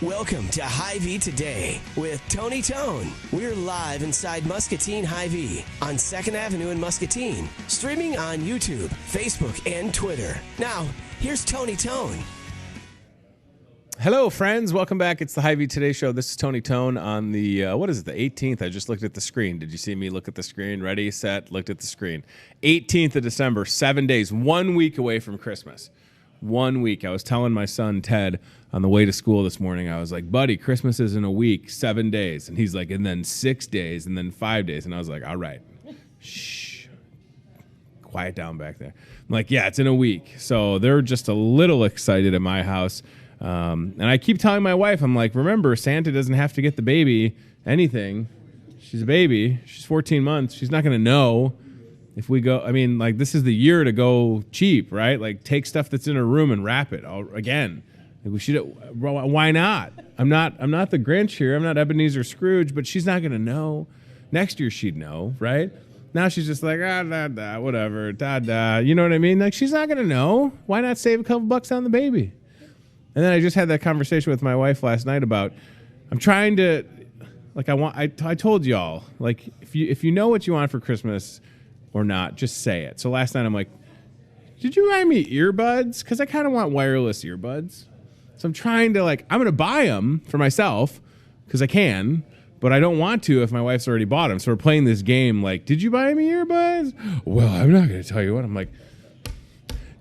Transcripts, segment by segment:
Welcome to Hy-Vee Today with Tony Tone. We're live inside Muscatine Hy-Vee on 2nd Avenue in Muscatine, streaming on YouTube, Facebook, and Twitter. Now, here's Tony Tone. Hello, friends. Welcome back. It's the Hy-Vee Today Show. This is Tony Tone on the, the 18th. I just looked at the screen. Did you see me look at the screen? Ready, set, looked at the screen. 18th of December, 7 days, 1 week away from Christmas. 1 week. I was telling my son, Ted, on the way to school this morning, I was like, buddy, Christmas is in a week, 7 days. And he's like, and then 6 days, and then 5 days. And I was like, all right, shh, quiet down back there. I'm like, yeah, it's in a week. So they're just a little excited at my house. And I keep telling my wife, I'm like, remember, Santa doesn't have to get the baby anything. She's a baby. She's 14 months. She's not going to know if we go. I mean, like, this is the year to go cheap, right? Like, take stuff that's in her room and wrap it again. Like, we should. Why not? I'm not the Grinch here. I'm not Ebenezer Scrooge, but she's not going to know. Next year she'd know, right? Now she's just like, whatever, You know what I mean? Like, she's not going to know. Why not save a couple bucks on the baby? And then I just had that conversation with my wife last night about, I'm trying to, like, I told y'all, like, if you know what you want for Christmas or not, just say it. So last night I'm like, did you buy me earbuds? Because I kind of want wireless earbuds. So I'm trying to, like, I'm going to buy them for myself because I can, but I don't want to if my wife's already bought them. So we're playing this game like, did you buy me earbuds? Well, I'm not going to tell you what. I'm like,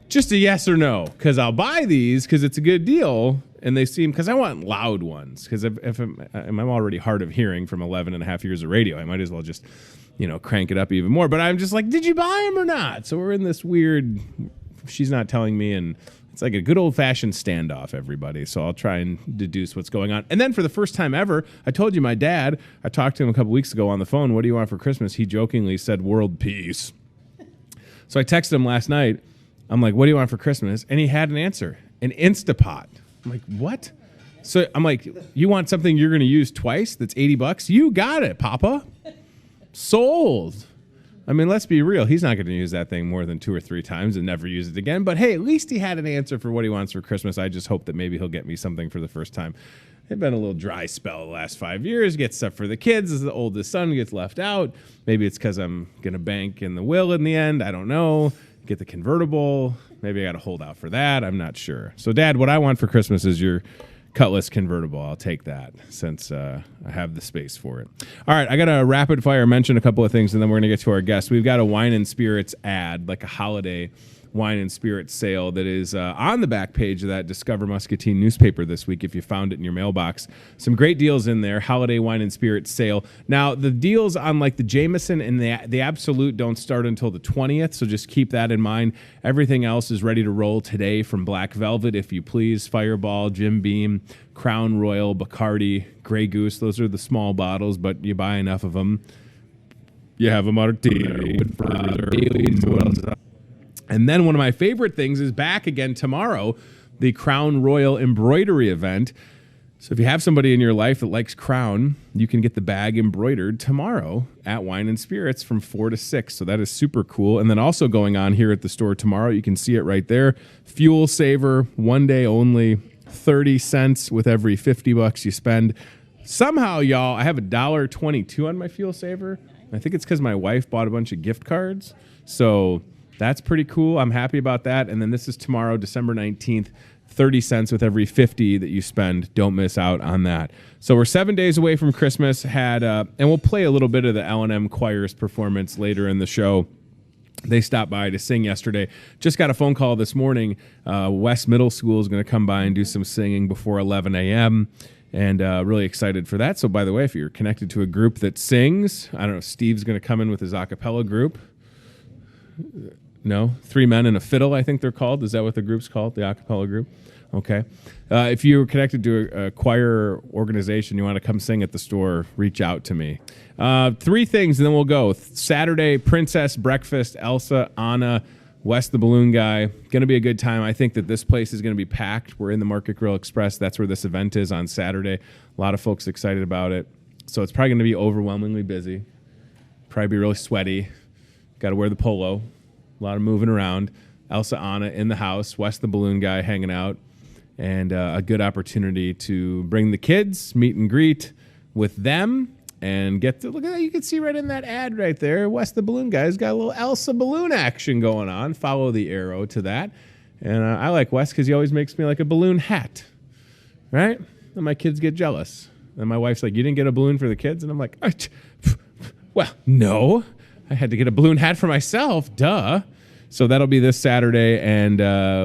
just a yes or no, because I'll buy these because it's a good deal, and they seem, because I want loud ones, because if I'm already hard of hearing from 11 and a half years of radio, I might as well just, crank it up even more. But I'm just like, did you buy them or not? So we're in this weird, she's not telling me, and it's like a good old-fashioned standoff, everybody. So I'll try and deduce what's going on. And then for the first time ever, I told you my dad, I talked to him a couple weeks ago on the phone, what do you want for Christmas? He jokingly said world peace. So I texted him last night. I'm like, what do you want for Christmas? And he had an answer, an Instapot. I'm like, what? So I'm like, you want something you're going to use twice that's $80? You got it, Papa. Sold. I mean, let's be real. He's not going to use that thing more than 2 or 3 times and never use it again. But hey, at least he had an answer for what he wants for Christmas. I just hope that maybe he'll get me something for the first time. It's been a little dry spell the last 5 years. Get stuff for the kids as the oldest son gets left out. Maybe it's because I'm going to bank in the will in the end. I don't know. Get the convertible. Maybe I got to hold out for that. I'm not sure. So, Dad, what I want for Christmas is your Cutlass convertible. I'll take that since I have the space for it. All right, I got to rapid fire mention a couple of things, and then we're going to get to our guests. We've got a wine and spirits ad, like a holiday wine and spirits sale that is on the back page of that Discover Muscatine newspaper this week if you found it in your mailbox. Some great deals in there, holiday wine and spirits sale. Now, the deals on like the Jameson and the Absolute don't start until the 20th, so just keep that in mind. Everything else is ready to roll today from Black Velvet, if you please, Fireball, Jim Beam, Crown Royal, Bacardi, Grey Goose. Those are the small bottles, but you buy enough of them, you have a martini. And then one of my favorite things is back again tomorrow, the Crown Royal embroidery event. So if you have somebody in your life that likes Crown, you can get the bag embroidered tomorrow at Wine and Spirits from 4 to 6. So that is super cool. And then also going on here at the store tomorrow, you can see it right there. Fuel saver, 1 day only, 30 cents with every $50 you spend. Somehow, y'all, I have $1.22 on my fuel saver. I think it's because my wife bought a bunch of gift cards. So that's pretty cool. I'm happy about that. And then this is tomorrow, December 19th, 30 cents with every 50 that you spend. Don't miss out on that. So we're 7 days away from Christmas. And we'll play a little bit of the L&M Choir's performance later in the show. They stopped by to sing yesterday. Just got a phone call this morning. West Middle School is going to come by and do some singing before 11 a.m., and really excited for that. So, by the way, if you're connected to a group that sings, I don't know, Steve's going to come in with his a cappella group. No? 3 Men and a Fiddle, I think they're called. Is that what the group's called, the a cappella group? Okay. If you're connected to a choir organization, you want to come sing at the store, reach out to me. 3 things, and then we'll go. Saturday, Princess Breakfast, Elsa, Anna, Wes the Balloon Guy. Going to be a good time. I think that this place is going to be packed. We're in the Market Grill Express. That's where this event is on Saturday. A lot of folks excited about it. So it's probably going to be overwhelmingly busy. Probably be really sweaty. Got to wear the polo. A lot of moving around. Elsa, Anna in the house. Wes the Balloon Guy hanging out. and a good opportunity to bring the kids, meet and greet with them, and get to look at that. You can see right in that ad right there, Wes the Balloon Guy's got a little Elsa balloon action going on. Follow the arrow to that. And I like Wes because he always makes me like a balloon hat, right? And my kids get jealous. And my wife's like, you didn't get a balloon for the kids? And I'm like, well, no. I had to get a balloon hat for myself, duh. So that'll be this Saturday, and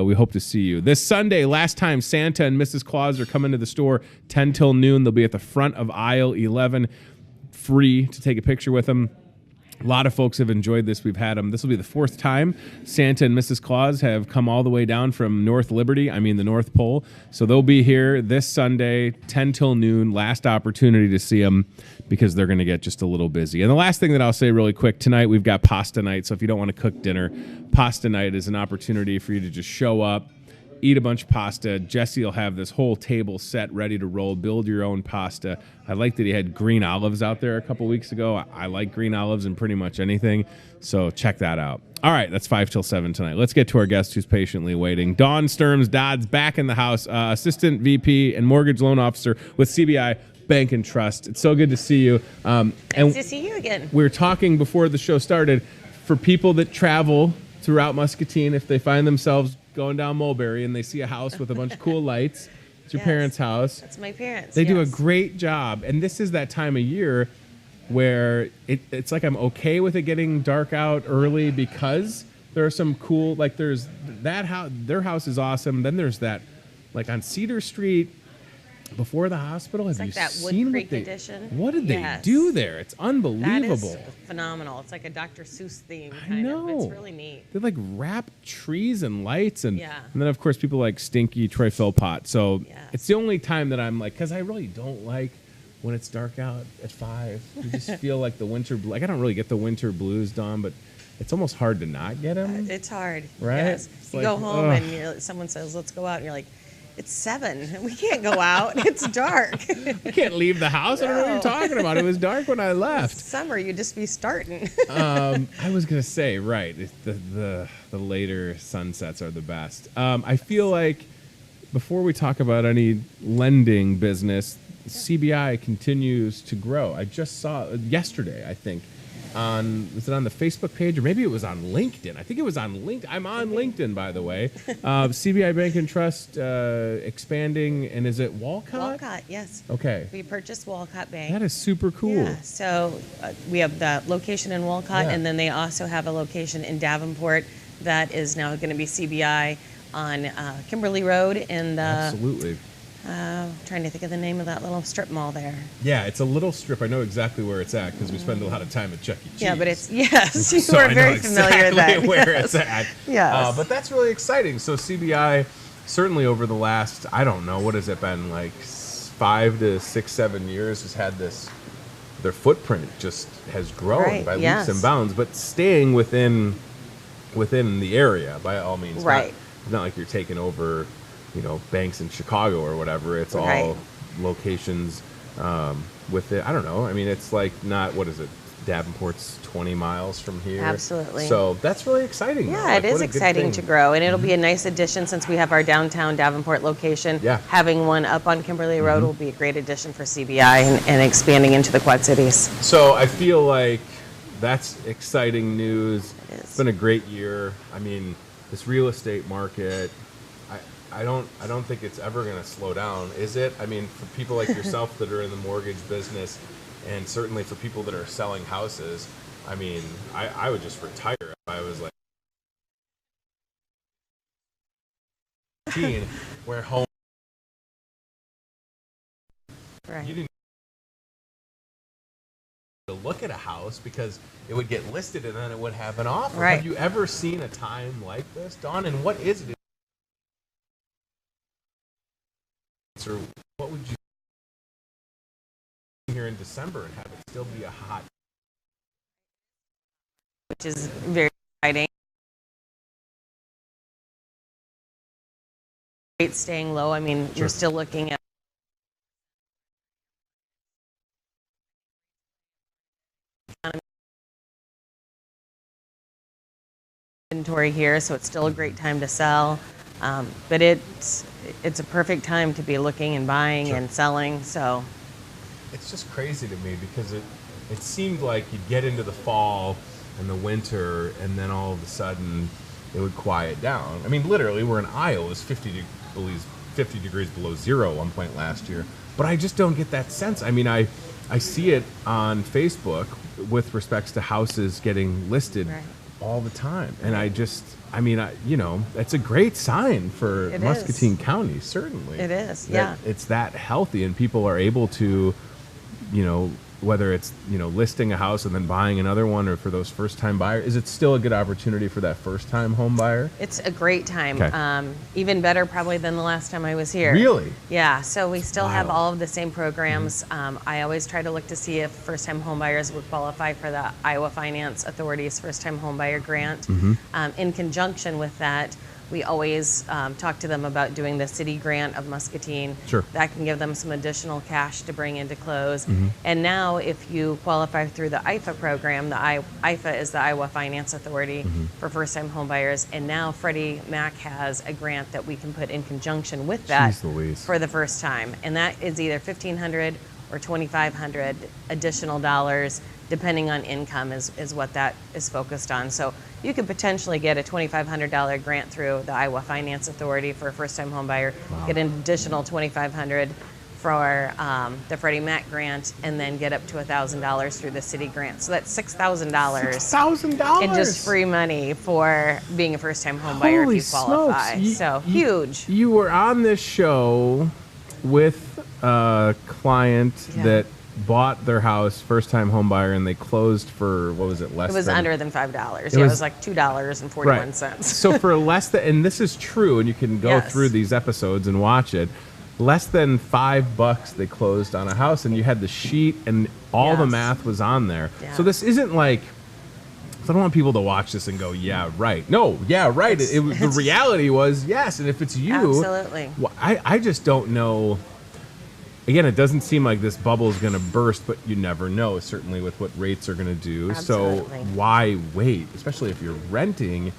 we hope to see you. This Sunday, last time Santa and Mrs. Claus are coming to the store, 10 till noon. They'll be at the front of aisle 11, free to take a picture with them. A lot of folks have enjoyed this. We've had them. This will be the fourth time Santa and Mrs. Claus have come all the way down from North Liberty, the North Pole. So they'll be here this Sunday, 10 till noon. Last opportunity to see them because they're going to get just a little busy. And the last thing that I'll say really quick, tonight we've got pasta night. So if you don't want to cook dinner, pasta night is an opportunity for you to just show up, eat a bunch of pasta. Jesse will have this whole table set ready to roll. Build your own pasta. I like that he had green olives out there a couple weeks ago. I like green olives in pretty much anything, so check that out. All right, that's 5 till 7 tonight. Let's get to our guest who's patiently waiting. Dawn Sturms Dodds back in the house, Assistant VP and Mortgage Loan Officer with CBI Bank and Trust. It's so good to see you. Nice to see you again. We were talking before the show started. For people that travel throughout Muscatine, if they find themselves going down Mulberry and they see a house with a bunch of cool lights, it's your parents' house. That's my parents. They do a great job. And this is that time of year where it's like I'm okay with it getting dark out early because there are some cool, like there's that house, their house is awesome. Then there's that, like on Cedar Street, before the hospital. It's have like you that seen Wood Creek edition? What did they do there? It's unbelievable. That is phenomenal. It's like a Dr. Seuss theme. I know. It's really neat. They like wrap trees and lights and then of course people like Stinky Troy Philpott. So it's the only time that I'm like, because I really don't like when it's dark out at 5. You just feel like the winter, like I don't really get the winter blues, Dawn, but it's almost hard to not get them. It's hard. Right? Yes. You like, go home and someone says, let's go out. And you're like, it's 7. We can't go out. It's dark. I can't leave the house. I don't know what you're talking about. It was dark when I left. Summer, you'd just be starting. I was going to say, right, the later sunsets are the best. I feel like before we talk about any lending business, CBI continues to grow. I just saw yesterday, I think, was it on the Facebook page or maybe it was on LinkedIn? I think it was on LinkedIn. I'm on LinkedIn, by the way. CBI Bank and Trust expanding, and is it Walcott? Walcott, yes. Okay. We purchased Walcott Bank. That is super cool. Yeah, so we have the location in Walcott, and then they also have a location in Davenport that is now going to be CBI on Kimberly Road in the... Absolutely. Trying to think of the name of that little strip mall there. Yeah, it's a little strip. I know exactly where it's at because we spend a lot of time at Chuck E. Cheese. Yeah, but it's, yes, you so are very familiar with that. Where it's at. Yes. But that's really exciting. So CBI, certainly over the last, I don't know, what has it been, like 5 to 6, 7 years, has had this, their footprint just has grown by leaps and bounds, but staying within the area by all means. Right. Not like you're taking over, banks in Chicago or whatever. It's all locations with it. I don't know. I mean, it's like not, what is it? Davenport's 20 miles from here. Absolutely. So that's really exciting. Yeah, it is exciting to grow. And it'll be a nice addition since we have our downtown Davenport location. Yeah. Having one up on Kimberly Road will be a great addition for CBI and expanding into the Quad Cities. So I feel like that's exciting news. It's been a great year. I mean, this real estate market, I don't think it's ever going to slow down, is it? I mean, for people like yourself that are in the mortgage business, and certainly for people that are selling houses, I mean, I would just retire if I was like where home. Right. You didn't to look at a house because it would get listed and then it would have an offer. Right. Have you ever seen a time like this, Dawn? And what is it? Or what would you do here in December and have it still be a hot? Which is very exciting. Rates staying low. I mean, you're still looking at inventory here, so it's still a great time to sell. But it's a perfect time to be looking and buying and selling. So it's just crazy to me because it seemed like you'd get into the fall and the winter, and then all of a sudden it would quiet down. I mean, literally, we're in Iowa. It was 50 degrees below zero at one point last year. But I just don't get that sense. I mean, I see it on Facebook with respects to houses getting listed all the time. And it's a great sign for Muscatine County, certainly. It is, It's that healthy, and people are able to, whether it's, listing a house and then buying another one, or for those first-time buyers. Is it still a good opportunity for that first-time home buyer? It's a great time. Okay. Even better probably than the last time I was here. Really? Yeah, so we still have all of the same programs. I always try to look to see if first-time home buyers would qualify for the Iowa Finance Authority's first-time home buyer grant. In conjunction with that, we always talk to them about doing the city grant of Muscatine. Sure. That can give them some additional cash to bring into close. And now if you qualify through the IFA program, the IFA is the Iowa Finance Authority for first-time home buyers, and now Freddie Mac has a grant that we can put in conjunction with that for the first time. And that is either $1,500 or $2,500 additional dollars, depending on income is what that is focused on. So you could potentially get a $2,500 grant through the Iowa Finance Authority for a first-time home buyer, get an additional $2,500 for the Freddie Mac grant, and then get up to $1,000 through the city grant. So that's $6,000. $6,000 in just free money for being a first-time home buyer if you qualify. So huge. You were on this show with a client that bought their house, first-time home buyer, and they closed for, what was it, less than? It was under than $5. It was like $2.41. Right. So for less than, and this is true, and you can go through these episodes and watch it, less than $5 they closed on a house, and you had the sheet, and all the math was on there. So this isn't like, I don't want people to watch this and go, yeah, right. No, yeah, right. The reality was, yes, and if it's you, absolutely. I just don't know. Again, it doesn't seem like this bubble is going to burst, but you never know, certainly with what rates are going to do. Absolutely. So why wait, especially if you're renting?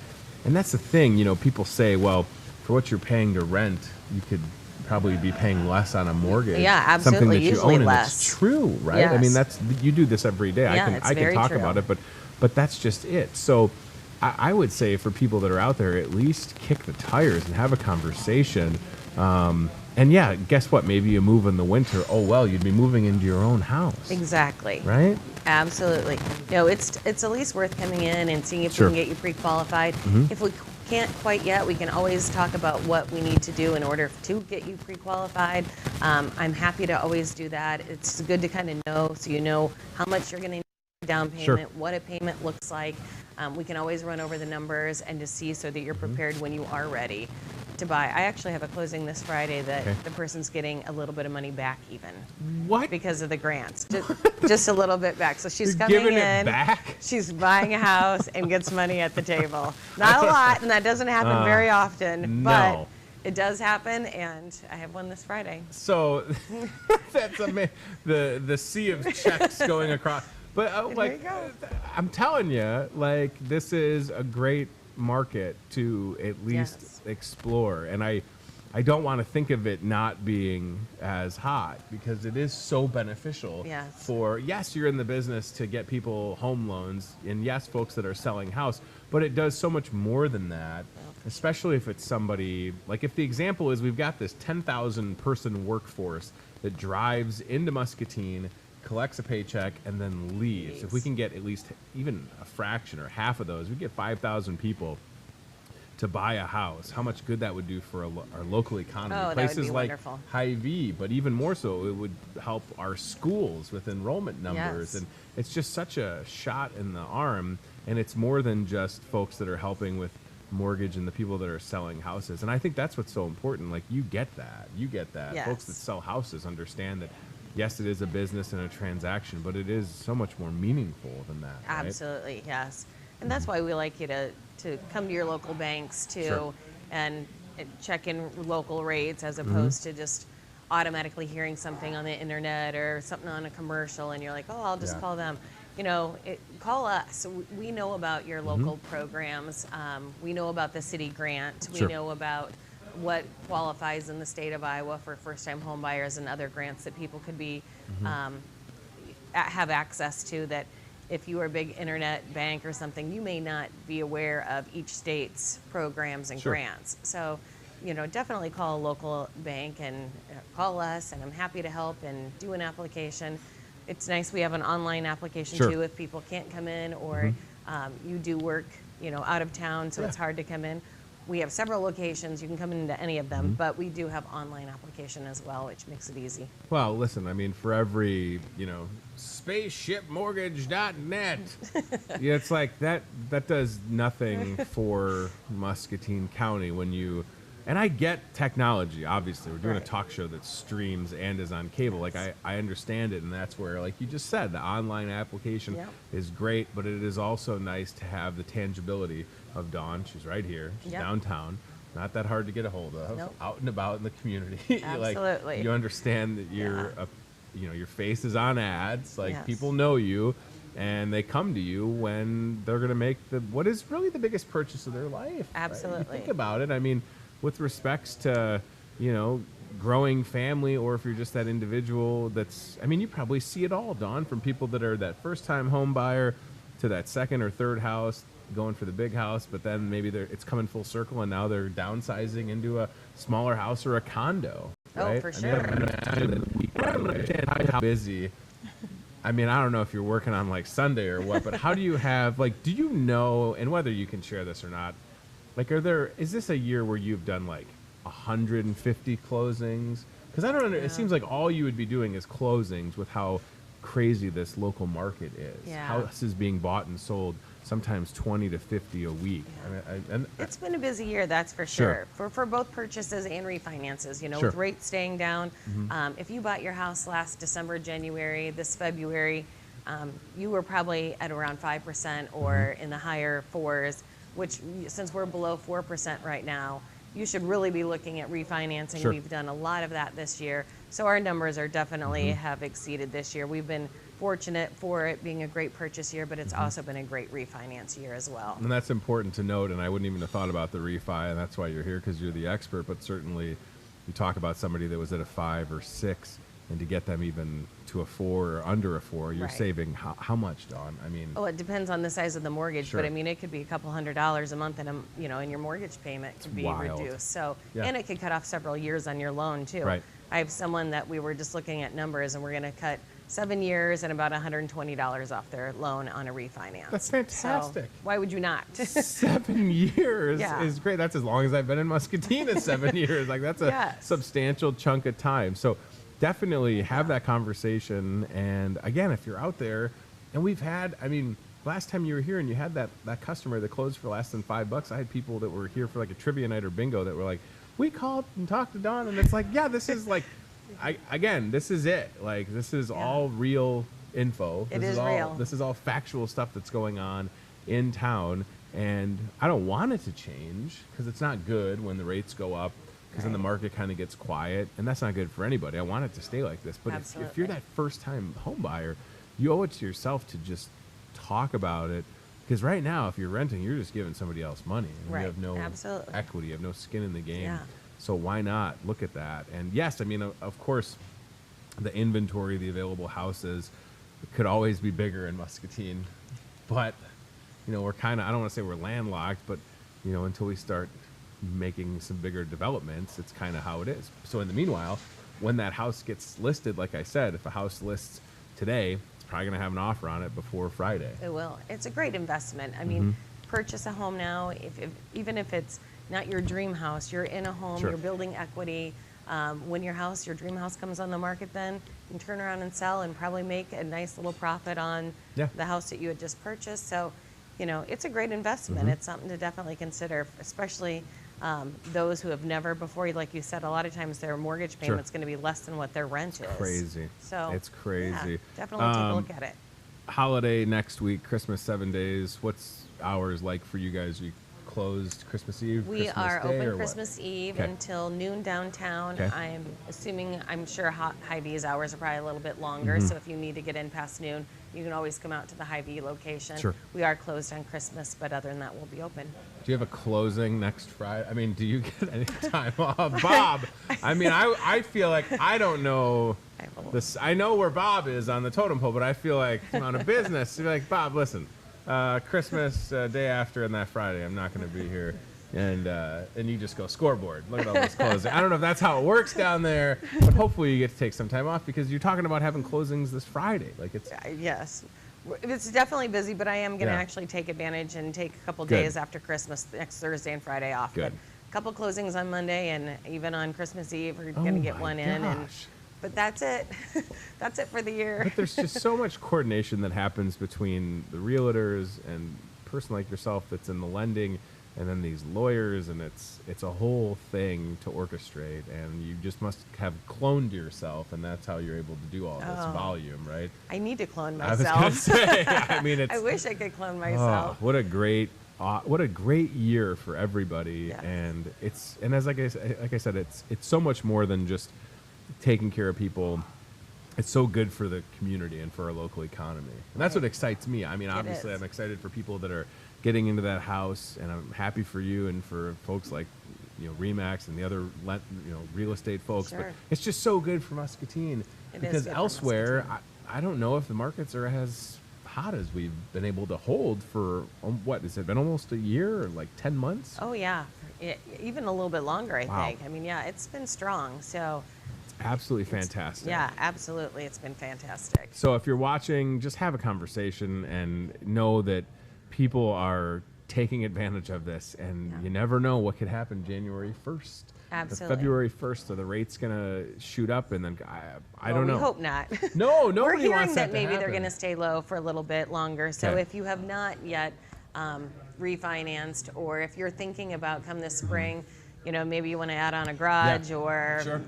And that's the thing, people say, well, for what you're paying to rent, you could probably be paying less on a mortgage. Yeah, absolutely. Something that you Usually own, less. And it's true, right? Yes. I mean, you do this every day. Yeah, I can talk about it, but that's just it. So I would say for people that are out there, at least kick the tires and have a conversation. And yeah, guess what? Maybe you move in the winter. Oh, well, you'd be moving into your own house. Exactly. Right? Absolutely. It's at least worth coming in and seeing if we can get you pre-qualified. If we can't quite yet, we can always talk about what we need to do in order to get you pre-qualified. I'm happy to always do that. It's good to kind of know, so you know how much you're going to need down payment, what a payment looks like. We can always run over the numbers and to see so that you're prepared when you are ready to buy. I actually have a closing this Friday that the person's getting a little bit of money back even. What? Because of the grants. Just a little bit back. So she's coming giving in. It back? She's buying a house and gets money at the table. Not a lot, and that doesn't happen very often, but it does happen, and I have one this Friday. So that's amazing. The sea of checks going across. But I'm telling you, this is a great market to at least explore. And I don't want to think of it not being as hot, because it is so beneficial for, yes, you're in the business to get people home loans, and yes, folks that are selling house, but it does so much more than that, especially if it's somebody, like if the example is we've got this 10,000 person workforce that drives into Muscatine, collects a paycheck, and then leaves. If we can get at least even a fraction or half of those, we get 5,000 people to buy a house. How much good that would do for our local economy. Oh, Places that would be like wonderful. Hy-Vee, but even more so, it would help our schools with enrollment numbers. Yes. And it's just such a shot in the arm, and it's more than just folks that are helping with mortgage and the people that are selling houses. And I think that's what's so important. Like, you get that. Yes. Folks that sell houses understand that, yes, it is a business and a transaction, but it is so much more meaningful than that. Right? Absolutely, yes. And that's why we like you to come to your local banks too, Sure. and check in local rates as opposed to just automatically hearing something on the internet or something on a commercial and you're like, oh, I'll just call them. Call us. We know about your local programs. We know about the city grant. We know about what qualifies in the state of Iowa for first-time home buyers and other grants that people could be have access to, that if you are a big internet bank or something, you may not be aware of each state's programs and grants. So, definitely call a local bank and call us, and I'm happy to help and do an application. It's nice we have an online application too if people can't come in, or you do work, out of town, so it's hard to come in. We have several locations. You can come into any of them, but we do have online application as well, which makes it easy. Well, listen, I mean, for every, spaceshipmortgage.net, it's like that does nothing for Muscatine County when you, and I get technology, obviously. We're doing a talk show that streams and is on cable. Like, I understand it, and that's where, like you just said, the online application is great, but it is also nice to have the tangibility of Dawn. She's right here. She's downtown. Not that hard to get a hold of. Out and about in the community. Absolutely. Like, you understand that you're, your face is on ads. Like, people know you, and they come to you when they're going to make what is really the biggest purchase of their life. Absolutely. Right? You think about it. I mean, with respects to, growing family, or if you're just that individual you probably see it all, Dawn, from people that are that first-time home buyer to that second or third house, going for the big house, but then maybe it's coming full circle and now they're downsizing into a smaller house or a condo. Right? Oh, for sure. I don't understand how busy. I mean, I don't know if you're working on like Sunday or what, but how do you have, do you know, and whether you can share this or not, is this a year where you've done 150 closings? Because I don't know, it seems like all you would be doing is closings with how crazy this local market is. Yeah. Houses being bought and sold, sometimes 20 to 50 a week. It's been a busy year, that's for sure. For both purchases and refinances, with rates staying down. If you bought your house last December, January, this February, you were probably at around 5% or in the higher fours, which, since we're below 4% right now, you should really be looking at refinancing. We've done a lot of that this year. So our numbers are definitely have exceeded this year. We've been fortunate for it being a great purchase year, but it's also been a great refinance year as well. And that's important to note, and I wouldn't even have thought about the refi, and that's why you're here, because you're the expert, but certainly you talk about somebody that was at a 5 or 6, and to get them even to a 4 or under a 4, you're saving how much, Dawn? I mean, it depends on the size of the mortgage, but I mean, it could be a couple $100s a month, and in your mortgage payment could be reduced. So, and it could cut off several years on your loan too. Right. I have someone that we were just looking at numbers, and we're going to cut 7 years and about $120 off their loan on a refinance. That's fantastic. So why would you not? 7 years is great. That's as long as I've been in Muscatine, is 7 years. That's a substantial chunk of time. So definitely have that conversation. And again, if you're out there, and we've had, last time you were here and you had that customer that closed for less than $5, I had people that were here for a trivia night or bingo that were like, we called and talked to Dawn, and it's this is this is it. This is all real info. This is all factual stuff that's going on in town, and I don't want it to change, because it's not good when the rates go up, because then the market kind of gets quiet, and that's not good for anybody. I want it to stay like this. But if you're that first-time home buyer, you owe it to yourself to just talk about it, because right now, if you're renting, you're just giving somebody else money. And you have no equity. You have no skin in the game. Yeah. So why not look at that? And yes, of course, the inventory, the available houses could always be bigger in Muscatine. But, we're kind of, I don't want to say we're landlocked, but, until we start making some bigger developments, it's kind of how it is. So in the meanwhile, when that house gets listed, like I said, if a house lists today, probably going to have an offer on it before Friday. It will. It's a great investment. Purchase a home now. Even if it's not your dream house, you're in a home, you're building equity. When your dream house comes on the market, then you can turn around and sell and probably make a nice little profit on the house that you had just purchased. So, it's a great investment. It's something to definitely consider, especially those who have never before. Like you said, a lot of times their mortgage payment's going to be less than what their rent is. Crazy. So it's crazy. Yeah, definitely take a look at it. Holiday next week, Christmas 7 days. What's hours like for you guys? Are you closed Christmas Eve? We Christmas are Day, open or Christmas Eve Okay. until noon downtown. Okay. I'm sure Hy-Vee's hours are probably a little bit longer, Mm-hmm. so if you need to get in past noon, you can always come out to the Hy-Vee location. Sure. We are closed on Christmas, but other than that, we'll be open. Do you have a closing next Friday? I mean, do you get any time off? Bob, I mean, I feel like I don't know this. I know where Bob is on the totem pole, but I feel like I'm on a business. You're like, Bob, listen, Christmas day after and that Friday, I'm not going to be here. And you just go scoreboard. Look at all this closing. I don't know if that's how it works down there, but hopefully you get to take some time off because you're talking about having closings this Friday. Like it's Yes. It's definitely busy, but I am going to Yeah. actually take advantage and take a couple Good. days after Christmas, next Thursday and Friday off. Good. But a couple closings on Monday, and even on Christmas Eve, we're Oh going to get my one in. gosh. But that's it. That's it for the year. But there's just so much coordination that happens between the realtors and a person like yourself that's in the lending, and then these lawyers, and it's a whole thing to orchestrate, and you just must have cloned yourself, and that's how you're able to do all this volume, right? I need to clone I was gonna myself. say, I mean, it's I wish I could clone oh, myself. what a great year for everybody, Yes. and as like I said, it's so much more than just taking care of people. It's so good for the community and for our local economy, and that's what excites me. I mean, obviously, is. I'm excited for people that are getting into that house, and I'm happy for you and for folks like Remax and the other real estate folks. Sure. But it's just so good for Muscatine It is because good for elsewhere, Muscatine. I don't know if the markets are as hot as we've been able to hold for what has it been, almost a year or like 10 months? Oh, yeah. Even a little bit longer, I Wow. think. I mean, yeah, it's been strong. So, Absolutely fantastic. yeah, absolutely. It's been fantastic. So if you're watching, just have a conversation and know that people are taking advantage of this, and you never know what could happen January 1st. Absolutely. February 1st, are the rates going to shoot up? And then I don't Well, know. We hope not. No, We're nobody hearing wants that to maybe they're happen. going to stay low for a little bit longer. So Okay. if you have not yet refinanced, or if you're thinking about come this spring, maybe you want to add on a garage, or Sure.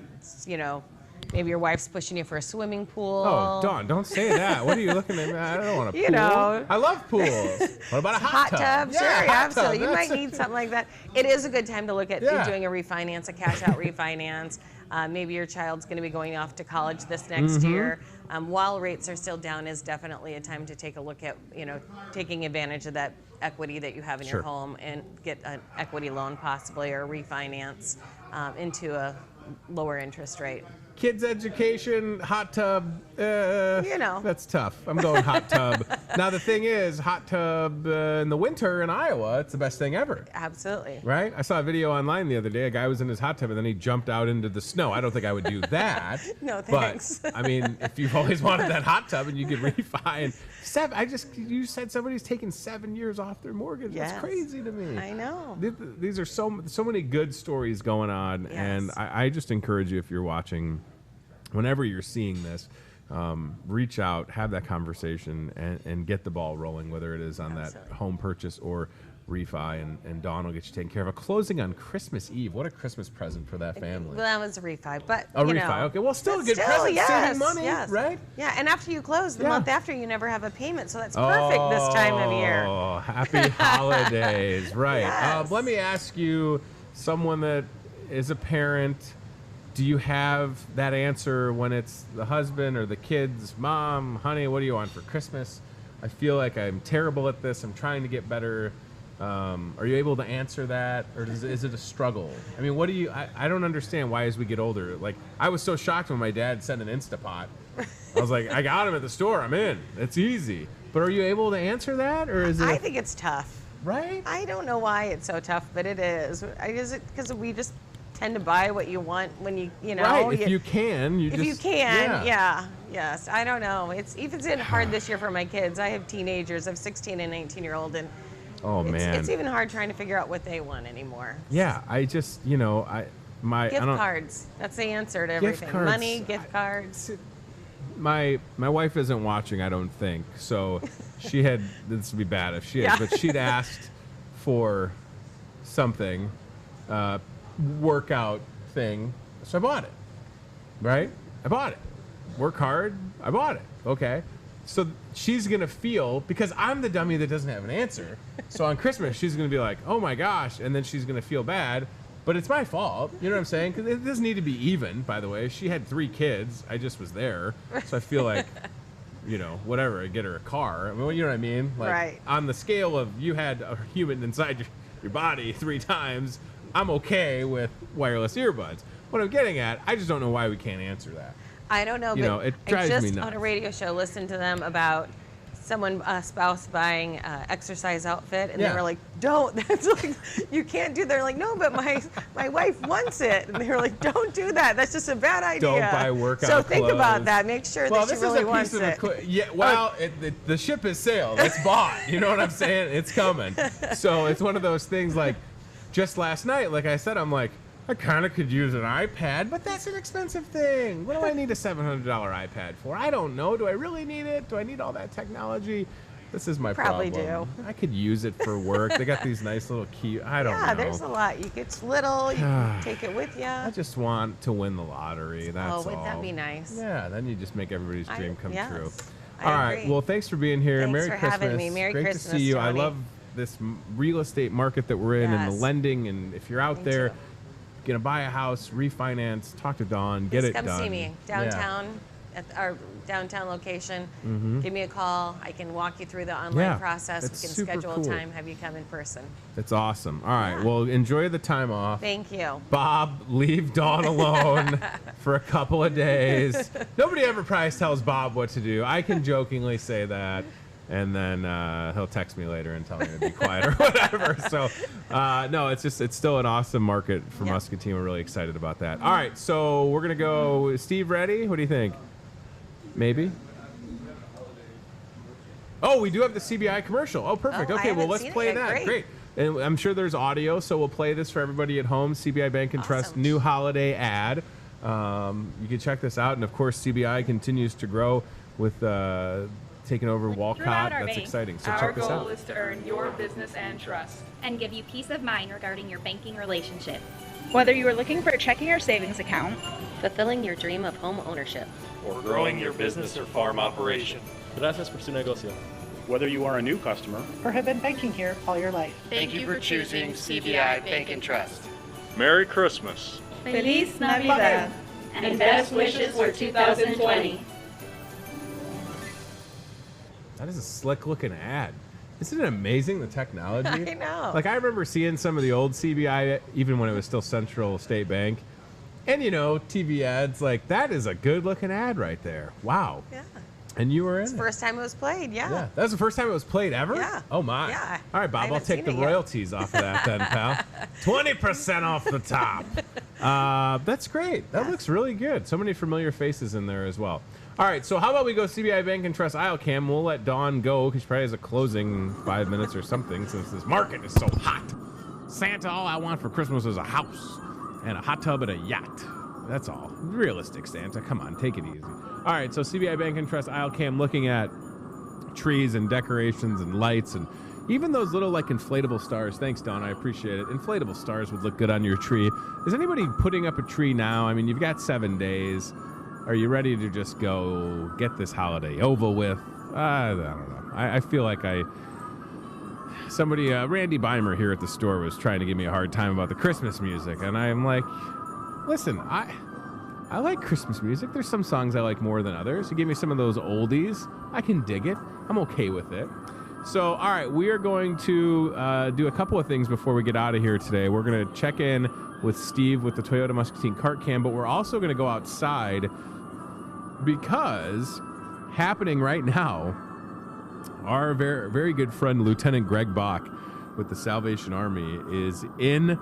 maybe your wife's pushing you for a swimming pool. Oh, Dawn, don't say that. What are you looking at? I don't want a pool. You know. I love pools. What about a hot tub? Sure, Yeah, hot absolutely. tub. You might need something like that. It is a good time to look at Yeah. doing a refinance, a cash out refinance. Maybe your child's going to be going off to college this next year. While rates are still down, is definitely a time to take a look at, taking advantage of that equity that you have in Sure. your home and get an equity loan possibly, or refinance into a lower interest rate. Kids education, hot tub, that's tough. I'm going hot tub. Now, the thing is, hot tub in the winter in Iowa, it's the best thing ever, Absolutely. right? I saw a video online the other day. A guy was in his hot tub, and then he jumped out into the snow. I don't think I would do that. No, thanks. But, I mean, if you've always wanted that hot tub and you could refi, you said somebody's taking 7 years off their mortgage. Yes. That's crazy to me. I know. These are so many good stories going on, Yes. and I just encourage you, if you're watching, whenever you're seeing this, reach out, have that conversation, and get the ball rolling, whether it is on Absolutely. that home purchase or refi, and Dawn will get you taken care of. A closing on Christmas Eve. What a Christmas present for that family. Well, that was a refi, but A you refi. know, Okay, well, still a but good present, saving money, yes. right? Yeah, and after you close, the Yeah. month after, you never have a payment, so that's perfect this time of year. Oh, happy holidays, right. Yes. Let me ask you, someone that is a parent, do you have that answer when it's the husband or the kids? Mom, honey, what do you want for Christmas? I feel like I'm terrible at this. I'm trying to get better. Are you able to answer that, or is it a struggle? I mean, what do you? I don't understand why as we get older. Like, I was so shocked when my dad sent an Instapot. I was like, I got him at the store. I'm in. It's easy. But are you able to answer that, or is it? I think it's tough. Right? I don't know why it's so tough, but it is. Is it because we just tend to buy what you want when you know? Right. If you can, If you can, yeah. Yes. I don't know. It's even hard this year for my kids. I have teenagers. I have 16 and 19-year-old, and Oh man. it's even hard trying to figure out what they want anymore. Yeah. I just, I Gift don't. cards. That's the answer to Gift everything. cards. Money, gift cards. My wife isn't watching, I don't think. So she had, this would be bad if she had, Yeah. but she'd asked for something, workout thing. So I bought it, right? I bought it. Work hard. I bought it. Okay. So she's going to feel, because I'm the dummy that doesn't have an answer, So on Christmas, she's going to be like, oh my gosh, and then she's going to feel bad. But it's my fault. You know what I'm saying? Because it doesn't need to be even, by the way. She had 3 kids. I just was there. So I feel like, whatever, I get her a car. I mean, you know what I mean? Like, right. On the scale of you had a human inside your body 3 times, I'm okay with wireless earbuds. What I'm getting at, I just don't know why we can't answer that. I don't know, but it drives I me just nuts. on a radio show listened to them about a spouse buying an exercise outfit, and they were like, don't, that's like, you can't do that. They're like, no, but my wife wants it. And they were like, don't do that. That's just a bad idea. Don't buy workout So think clothes. about that. Make sure that she really wants it. The ship has sailed. It's bought. You know what I'm saying? It's coming. So it's one of those things like just last night, like I said, I'm like, I kind of could use an iPad, but that's an expensive thing. What do I need a $700 iPad for? I don't know. Do I really need it? Do I need all that technology? This is my Probably problem. do. I could use it for work. They got these nice little key. I don't know. Yeah, there's a lot. It's little. You can take it with you. I just want to win the lottery. That's all. Oh, would that be nice? Yeah, then you just make everybody's dream come true. I All right. agree. Well, thanks for being here. Thanks Merry for Christmas. having me. Merry Great Christmas, to see you. I Tony. love this real estate market that we're in and the Yes. lending. And if you're out Me there, too. gonna buy a house, refinance, talk to Dawn, get Please it come done. see me downtown at our downtown location. Give me a call. I can walk you through the online process. it's We can super schedule cool. a time, have you come in person. It's awesome. All right. Well, enjoy the time off. Thank you. Bob, leave Dawn alone for a couple of days. Nobody ever probably tells Bob what to do. I can jokingly say that, and then he'll text me later and tell me to be quiet or whatever. So, no, it's still an awesome market for Muscatine. We're really excited about that. All right, so we're going to go. Steve, ready? What do you think? Maybe? Oh, we do have the CBI commercial. Oh, perfect. Oh, I okay, well, haven't let's seen it play yet. that. Great. And I'm sure there's audio, so we'll play this for everybody at home. CBI Bank and Trust new holiday ad. You can check this out. And, of course, CBI continues to grow with taking over Walcott. That's bank, exciting. So our check this goal out. is to earn your business and trust. And give you peace of mind regarding your banking relationship. Whether you are looking for a checking or savings account, Fulfilling your dream of home ownership. or growing your business or farm operation. Gracias por su negocio. Whether you are a new customer or have been banking here all your life. Thank you for choosing CBI Bank and Trust. Merry Christmas. Feliz Navidad, And best wishes for 2020. That is a slick-looking ad. Isn't it amazing, the technology? I know. Like, I remember seeing some of the old CBI, even when it was still Central State Bank. And, TV ads, like, that is a good-looking ad right there. Wow. Yeah. And you were in it. First time it was played, Yeah. That was the first time it was played ever? Yeah. Oh, my. Yeah. All right, I Bob, I'll haven't take seen the it yet. royalties off of that then, pal. 20% off the top. That's great. That looks really good. So many familiar faces in there as well. All right, so how about we go CBI Bank and Trust Aisle Cam. We'll let Dawn go because she probably has a closing in 5 minutes or something since this market is so hot. Santa, all I want for Christmas is a house and a hot tub and a yacht. That's all. Realistic, Santa. Come on, take it easy. All right, so CBI Bank and Trust Aisle Cam looking at trees and decorations and lights and even those little like inflatable stars. Thanks, Dawn. I appreciate it. Inflatable stars would look good on your tree. Is anybody putting up a tree now? I mean, you've got 7 days. Are you ready to just go get this holiday over with? I don't know. I feel like somebody, Randy Beimer here at the store was trying to give me a hard time about the Christmas music. And I'm like, listen, I like Christmas music. There's some songs I like more than others. You give me some of those oldies, I can dig it. I'm okay with it. So, all right, we are going to do a couple of things before we get out of here today. We're going to check in with Steve with the Toyota Muscatine Cart Cam, but we're also going to go outside because happening right now, our very, very good friend, Lieutenant Greg Bach with the Salvation Army, is in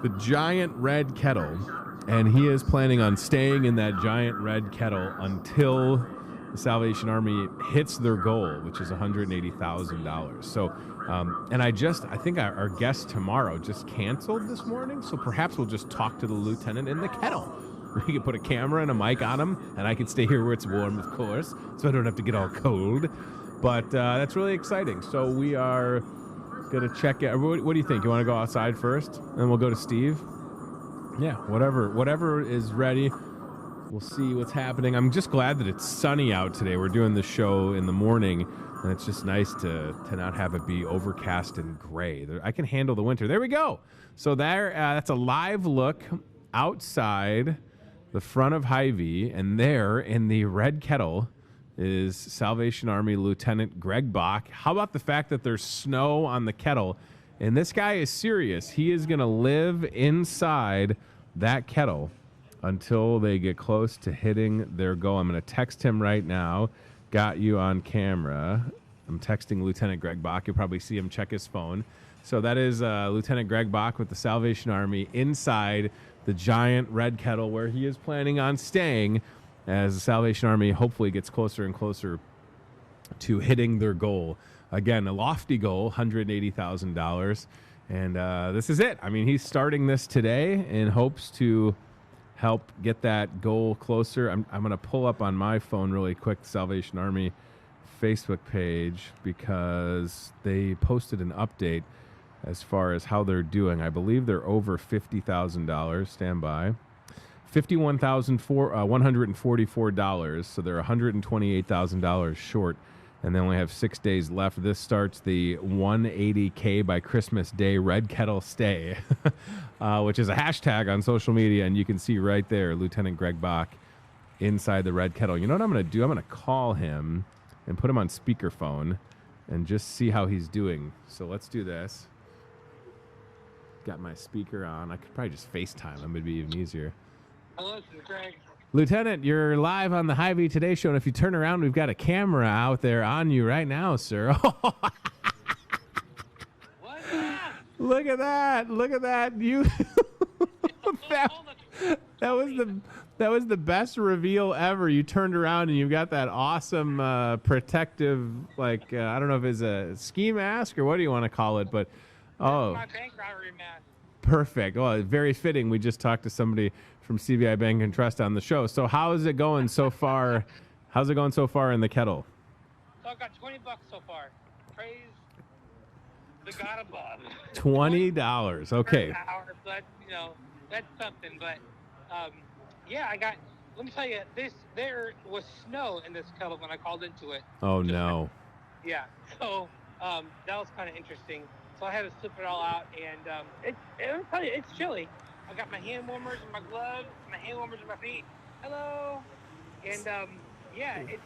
the giant red kettle, and he is planning on staying in that giant red kettle until the Salvation Army hits their goal, which is $180,000. So, and I think our guest tomorrow just canceled this morning, so perhaps we'll just talk to the lieutenant in the kettle. We can put a camera and a mic on him, and I can stay here where it's warm, of course, so I don't have to get all cold. But that's really exciting. So we are going to check it. What do you think? You want to go outside first, and then we'll go to Steve? Yeah, whatever is ready. We'll see what's happening. I'm just glad that it's sunny out today. We're doing the show in the morning. And it's just nice to not have it be overcast and gray. I can handle the winter. There we go. So that's a live look outside the front of Hy-Vee, and there in the red kettle is Salvation Army Lieutenant Greg Bach. How about the fact that there's snow on the kettle? And this guy is serious. He is going to live inside that kettle until they get close to hitting their goal. I'm going to text him right now. Got you on camera. I'm texting Lieutenant Greg Bach. You'll probably see him check his phone. So that is Lieutenant Greg Bach with the Salvation Army inside the giant red kettle where he is planning on staying as the Salvation Army hopefully gets closer and closer to hitting their goal. Again, a lofty goal, $180,000. And this is it. I mean, he's starting this today in hopes to help get that goal closer. I'm going to pull up on my phone really quick the Salvation Army Facebook page because they posted an update as far as how they're doing. I believe they're over $50,000. Stand by. $51,144. So they're $128,000 short, and they only have 6 days left. This starts the 180K by Christmas Day Red Kettle Stay, which is a hashtag on social media, and you can see right there Lieutenant Greg Bach inside the red kettle. You know what I'm going to do? I'm going to call him and put him on speakerphone and just see how he's doing. So let's do this. Got my speaker on. I could probably just FaceTime him. It'd be even easier. Hello, this is Greg. Lieutenant, you're live on the Hy-Vee Today Show, and if you turn around, we've got a camera out there on you right now, sir. What's that? Look at that! Look at that! You that was the best reveal ever. You turned around and you got that awesome protective, like I don't know if it's a ski mask or what do you want to call it, but My bank robbery mask. Perfect. Well, very fitting. We just talked to somebody from CBI Bank and Trust on the show. So how is it going so far? How's it going so far in the kettle? So I've got $20 so far. Praise the God above. $20. Okay. Hour, but that's something. But yeah, I got. Let me tell you, there was snow in this kettle when I called into it. Oh no. Yeah. So that was kind of interesting. So I had to slip it all out, and let me tell you, it's chilly. I got my hand warmers and my gloves, my hand warmers and my feet. Hello. And yeah, it's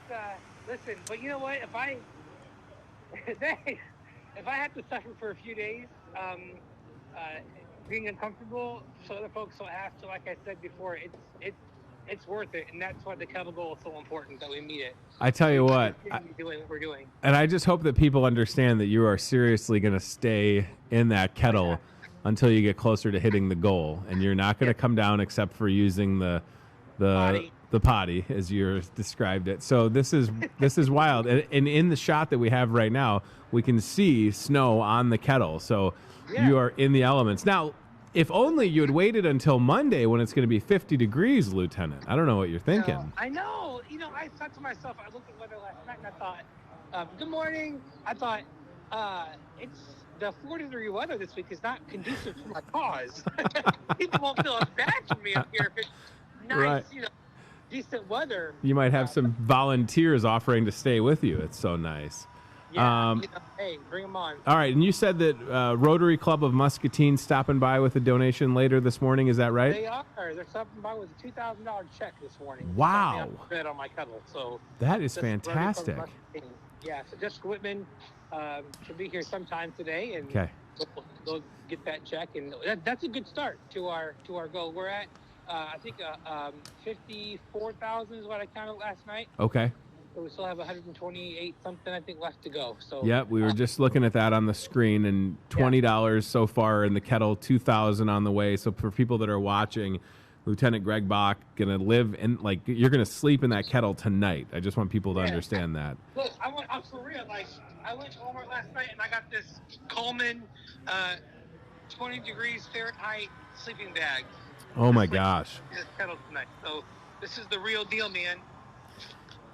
listen, but you know what? If I have to suffer for a few days, being uncomfortable, so other folks will have to, like I said before, it's worth it, and that's why the kettle goal is so important that we meet it. I tell you what, doing what we're doing. And I just hope that people understand that you are seriously going to stay in that kettle until you get closer to hitting the goal, and you're not going to come down except for using the potty as you described it. So this is wild, and in the shot that we have right now, we can see snow on the kettle. So you are in the elements now. If only you had waited until Monday when it's going to be 50 degrees, Lieutenant. I don't know what you're thinking. I know. I thought to myself, I looked at weather last night and I thought, good morning. I thought, it's the 40-degree weather this week is not conducive to my cause. People won't feel as bad for me up here if it's nice, Right. Decent weather. You might have some volunteers offering to stay with you. It's so nice. Yeah, hey, bring them on. All right, and you said that Rotary Club of Muscatine stopping by with a donation later this morning. Is that right? They are. They're stopping by with a $2,000 check this morning. Wow. Bed on my kettle. So that is fantastic. Yeah, so Jessica Whitman should be here sometime today, and they'll get that check, and that's a good start to our goal. We're at I think 54,000 is what I counted last night. Okay. So we still have 128 something I think left to go. So yeah, we were just looking at that on the screen, and $20 so far in the kettle, 2,000 on the way. So for people that are watching, Lieutenant Greg Bach gonna live in, like, you're gonna sleep in that kettle tonight. I just want people to understand that. Look, I'm for real. Like, I went to Walmart last night and I got this Coleman 20 degrees Fahrenheit sleeping bag. Oh my gosh. This kettle tonight. So this is the real deal, man.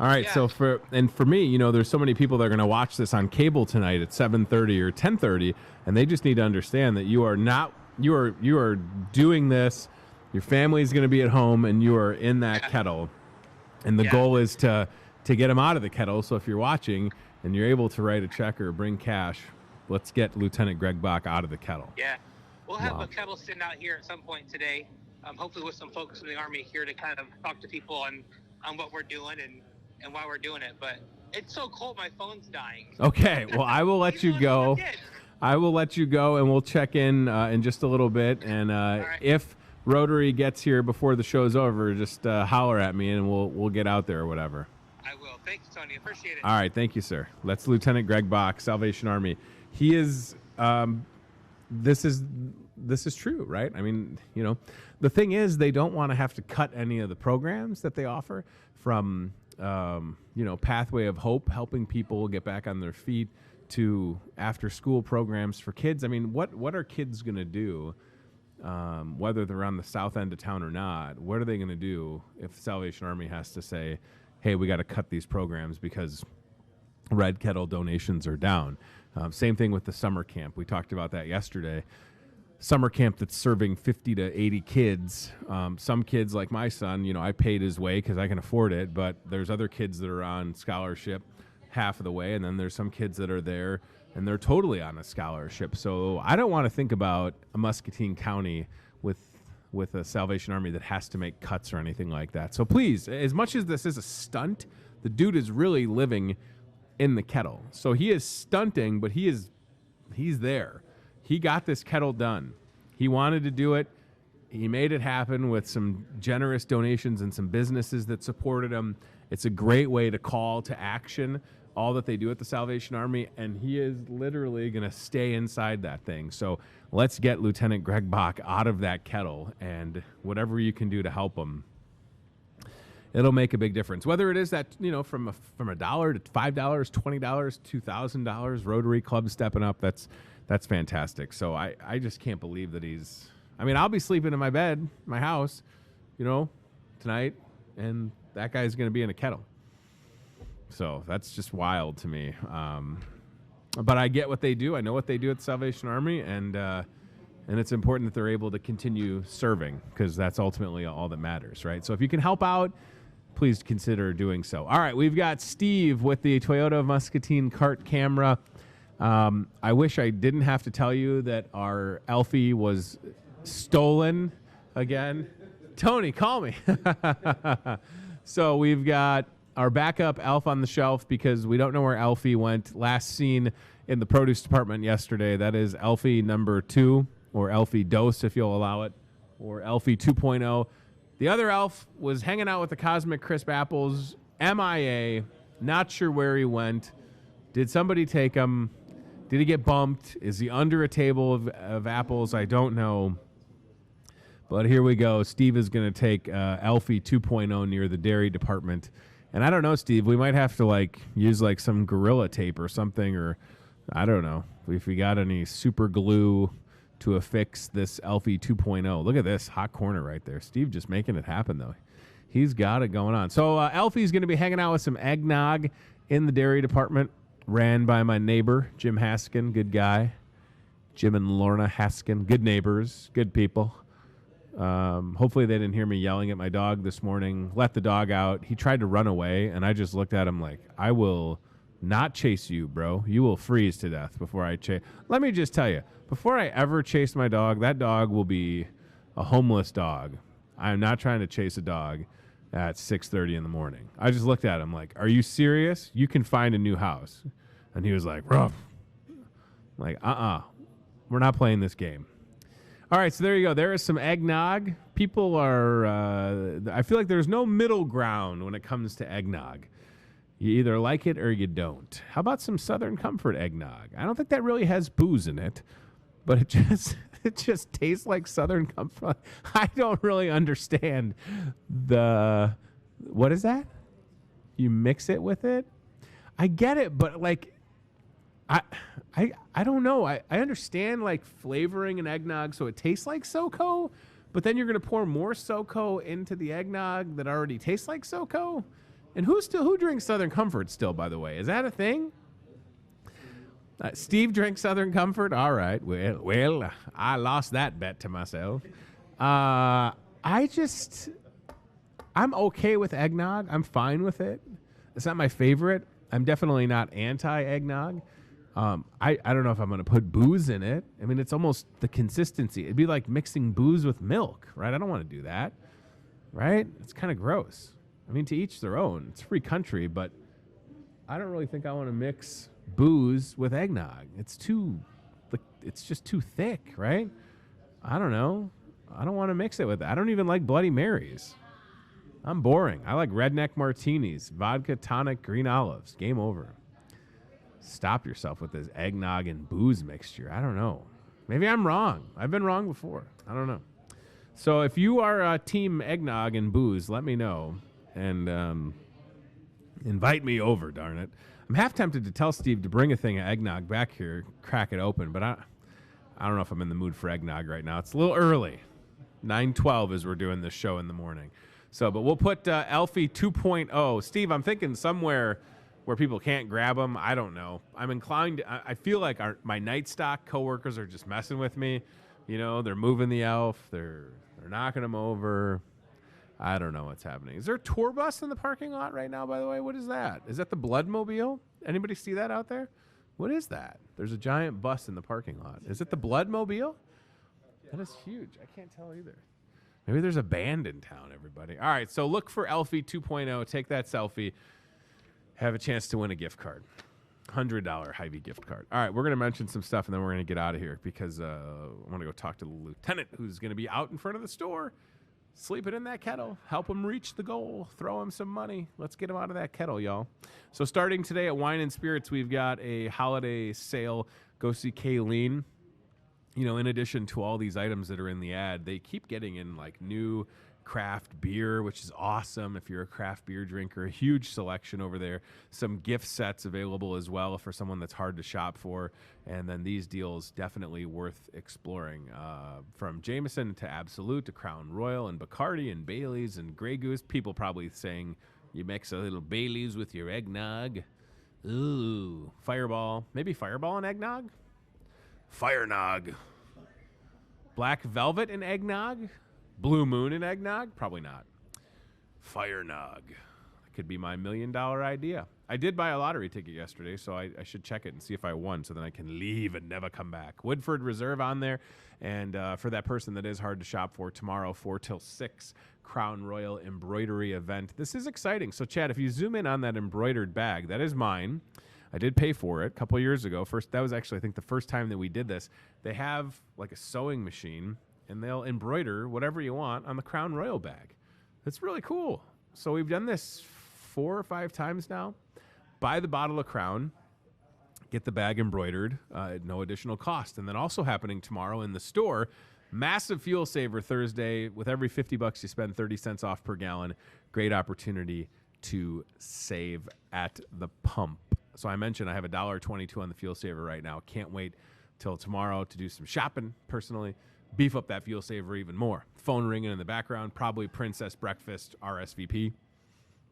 All right, so for me, there's so many people that are going to watch this on cable tonight at 7:30 or 10:30, and they just need to understand that you are doing this. Your family's going to be at home, and you are in that kettle, and the goal is to get them out of the kettle. So if you're watching, and you're able to write a check or bring cash, let's get Lieutenant Greg Bach out of the kettle. Yeah. We'll have a kettle sitting out here at some point today, hopefully with some folks from the Army here to kind of talk to people on what we're doing and why we're doing it. But it's so cold, my phone's dying. Okay, well, I will let you go. I will let you go, and we'll check in just a little bit. And right. If Rotary gets here before the show's over, just holler at me, and we'll get out there or whatever. I will. Thanks, Tony. Appreciate it. All right, thank you, sir. That's Lieutenant Greg Bach, Salvation Army. He is. This is true, right? I mean, the thing is, they don't want to have to cut any of the programs that they offer from, Pathway of Hope, helping people get back on their feet, to after-school programs for kids. I mean, what are kids going to do, whether they're on the south end of town or not? What are they going to do if the Salvation Army has to say, hey, we got to cut these programs because Red Kettle donations are down? Same thing with the summer camp. We talked about that yesterday. Summer camp that's serving 50 to 80 kids. Some kids, like my son, I paid his way because I can afford it, but there's other kids that are on scholarship half of the way, and then there's some kids that are there and they're totally on a scholarship. So I don't want to think about a Muscatine County with a Salvation Army that has to make cuts or anything like that. So please, as much as this is a stunt, the dude is really living in the kettle. So he is stunting, but he's there. He got this kettle done. He wanted to do it. He made it happen with some generous donations and some businesses that supported him. It's a great way to call to action all that they do at the Salvation Army, and he is literally going to stay inside that thing. So let's get Lieutenant Greg Bach out of that kettle, and whatever you can do to help him, it'll make a big difference. Whether it is that, from $1 to $5, $20, $2,000, Rotary Club stepping up, that's fantastic. So I just can't believe that I'll be sleeping in my bed, my house, tonight, and that guy's going to be in a kettle. So that's just wild to me. But I get what they do. I know what they do at the Salvation Army, and it's important that they're able to continue serving, because that's ultimately all that matters, right? So if you can help out, please consider doing so. All right, we've got Steve with the Toyota Muscatine cart camera. I wish I didn't have to tell you that our Elfie was stolen again. Tony, call me. So we've got our backup Elf on the shelf because we don't know where Elfie went. Last seen in the produce department yesterday. That is Elfie number 2, or Elfie Dose, if you'll allow it, or Elfie 2.0. The other Elf was hanging out with the Cosmic Crisp apples, MIA, not sure where he went. Did somebody take him? Did he get bumped? Is he under a table of apples? I don't know. But here we go. Steve is going to take Elfie 2.0 near the dairy department. And I don't know, Steve, we might have to use some Gorilla Tape or something, or I don't know if we got any super glue to affix this Elfie 2.0. Look at this hot corner right there. Steve just making it happen, though. He's got it going on. So Elfie's going to be hanging out with some eggnog in the dairy department, ran by my neighbor, Jim Haskin, good guy. Jim and Lorna Haskin, good neighbors, good people. Hopefully they didn't hear me yelling at my dog this morning. Let the dog out. He tried to run away, and I just looked at him like, I will not chase you, bro. You will freeze to death before I chase. Let me just tell you, before I ever chase my dog, that dog will be a homeless dog. I am not trying to chase a dog at 6:30 in the morning. I just looked at him like, are you serious? You can find a new house. And he was like, rough. Like, we're not playing this game. All right, so there you go. There is some eggnog. People are, I feel like there's no middle ground when it comes to eggnog. You either like it or you don't. How about some Southern Comfort eggnog? I don't think that really has booze in it, but it just tastes like Southern Comfort. I don't really understand what is that? You mix it with it? I get it, but I don't know. I understand flavoring an eggnog so it tastes like SoCo, but then you're going to pour more SoCo into the eggnog that already tastes like SoCo? And who drinks Southern Comfort still, by the way? Is that a thing? Steve drinks Southern Comfort? All right. Well, I lost that bet to myself. I'm okay with eggnog. I'm fine with it. It's not my favorite. I'm definitely not anti-eggnog. I don't know if I'm going to put booze in it. I mean, it's almost the consistency. It'd be like mixing booze with milk, right? I don't want to do that, right? It's kind of gross. I mean, to each their own. It's a free country, but I don't really think I want to mix booze with eggnog. It's just too thick, right? I don't know. I don't want to mix it with it. I don't even like Bloody Marys. I'm boring. I like redneck martinis, vodka, tonic, green olives. Game over. Stop yourself with this eggnog and booze mixture. I don't know. Maybe I'm wrong. I've been wrong before. I don't know. So if you are team eggnog and booze, let me know and invite me over, darn it. I'm half tempted to tell Steve to bring a thing of eggnog back here, crack it open, but I don't know if I'm in the mood for eggnog right now. It's a little early. 9:12 as we're doing this show in the morning. So, but we'll put Elfie 2.0. Steve, I'm thinking somewhere where people can't grab them. I don't know. I'm inclined. I feel like my night stock coworkers are just messing with me. You know, they're moving the elf. They're knocking them over. I don't know what's happening. Is there a tour bus in the parking lot right now, by the way? What is that? Is that the Bloodmobile? Anybody see that out there? What is that? There's a giant bus in the parking lot. Is it the Bloodmobile? That is huge. I can't tell either. Maybe there's a band in town, everybody. All right, so look for Elfie 2.0. Take that selfie. Have a chance to win a gift card. $100 Hy-Vee gift card. All right, we're going to mention some stuff, and then we're going to get out of here because I want to go talk to the lieutenant who's going to be out in front of the store, sleeping in that kettle. Help him reach the goal. Throw him some money. Let's get him out of that kettle, y'all. So starting today at Wine and Spirits, we've got a holiday sale. Go see Kayleen. You know, in addition to all these items that are in the ad, they keep getting in like new craft beer, which is awesome if you're a craft beer drinker. A huge selection over there. Some gift sets available as well for someone that's hard to shop for. And then these deals definitely worth exploring. From Jameson to Absolute to Crown Royal and Bacardi and Bailey's and Grey Goose. People probably saying you mix a little Bailey's with your eggnog. Ooh, Fireball. Maybe Fireball and eggnog? Firenog. Black Velvet and eggnog? Blue Moon and eggnog? Probably not. Firenog. That could be my $1 million idea. I did buy a lottery ticket yesterday, so I should check it and see if I won so then I can leave and never come back. Woodford Reserve on there. And for that person that is hard to shop for, tomorrow 4 till 6, Crown Royal embroidery event. This is exciting. So, Chad, if you zoom in on that embroidered bag, that is mine. I did pay for it a couple years ago. That was actually, I think, the first time that we did this. They have like a sewing machine, and they'll embroider whatever you want on the Crown Royal bag. That's really cool. So we've done this 4 or 5 times now. Buy the bottle of Crown, get the bag embroidered at no additional cost. And then also happening tomorrow in the store, massive fuel saver Thursday. With every $50 you spend, 30 cents off per gallon. Great opportunity to save at the pump. So I mentioned I have $1.22 on the fuel saver right now. Can't wait till tomorrow to do some shopping personally. Beef up that fuel saver even more. Phone ringing in the background. Probably Princess Breakfast RSVP.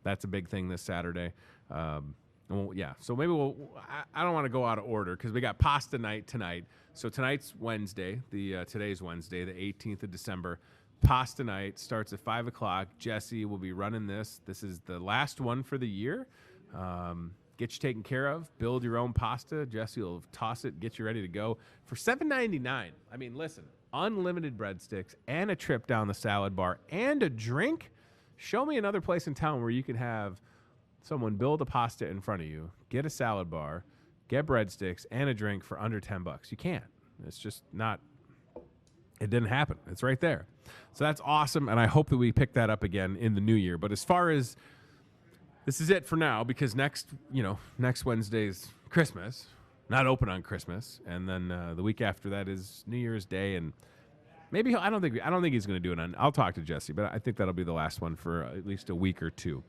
That's a big thing this Saturday. Yeah, so maybe I don't want to go out of order because we got pasta night tonight. So tonight's Wednesday. Today's Wednesday, the 18th of December. Pasta night starts at 5 o'clock. Jesse will be running this. This is the last one for the year. Get you taken care of. Build your own pasta. Jesse will toss it, get you ready to go. For $7.99, I mean, listen, unlimited breadsticks and a trip down the salad bar and a drink. Show me another place in town where you can have someone build a pasta in front of you, get a salad bar, get breadsticks, and a drink for under $10. You can't. It's just not. It didn't happen. It's right there. So that's awesome, and I hope that we pick that up again in the new year. But as far as this is it for now, because next Wednesday's Christmas, not open on Christmas, and then the week after that is New Year's Day, and maybe I don't think he's going to do it. I'll talk to Jesse, but I think that'll be the last one for at least a week or two.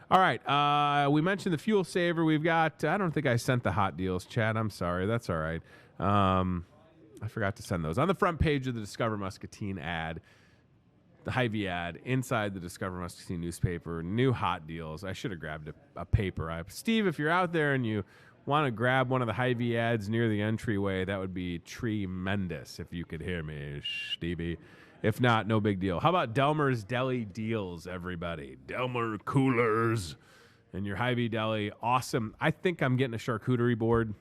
All right, we mentioned the fuel saver. We've got. I don't think I sent the hot deals, Chad. I'm sorry. That's all right. I forgot to send those on the front page of the Discover Muscatine ad. The Hy-Vee ad inside the Discover Muscatine newspaper, new hot deals. I should have grabbed a paper. Steve, if you're out there and you want to grab one of the Hy-Vee ads near the entryway, that would be tremendous if you could hear me, Stevie. If not, no big deal. How about Delmer's Deli Deals, everybody? Delmer Coolers. and your Hy-Vee deli, awesome. I think I'm getting a charcuterie board.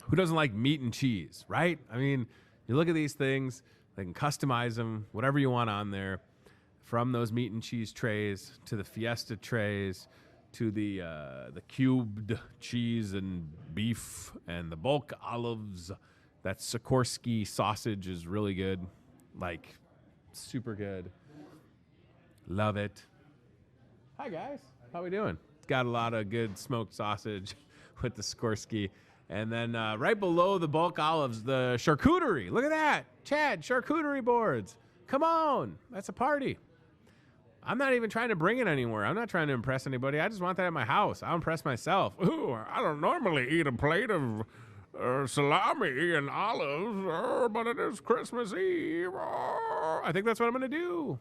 Who doesn't like meat and cheese, right? I mean, you look at these things, they can customize them, whatever you want on there, from those meat and cheese trays to the Fiesta trays to the cubed cheese and beef and the bulk olives. That Sikorsky sausage is really good, like super good. Love it. Hi guys, how we doing? It's got a lot of good smoked sausage with the Sikorsky. And then right below the bulk olives, the charcuterie. Look at that. Chad, charcuterie boards. Come on. That's a party. I'm not even trying to bring it anywhere. I'm not trying to impress anybody. I just want that at my house. I'll impress myself. Ooh, I don't normally eat a plate of salami and olives, but it is Christmas Eve. I think that's what I'm going to do.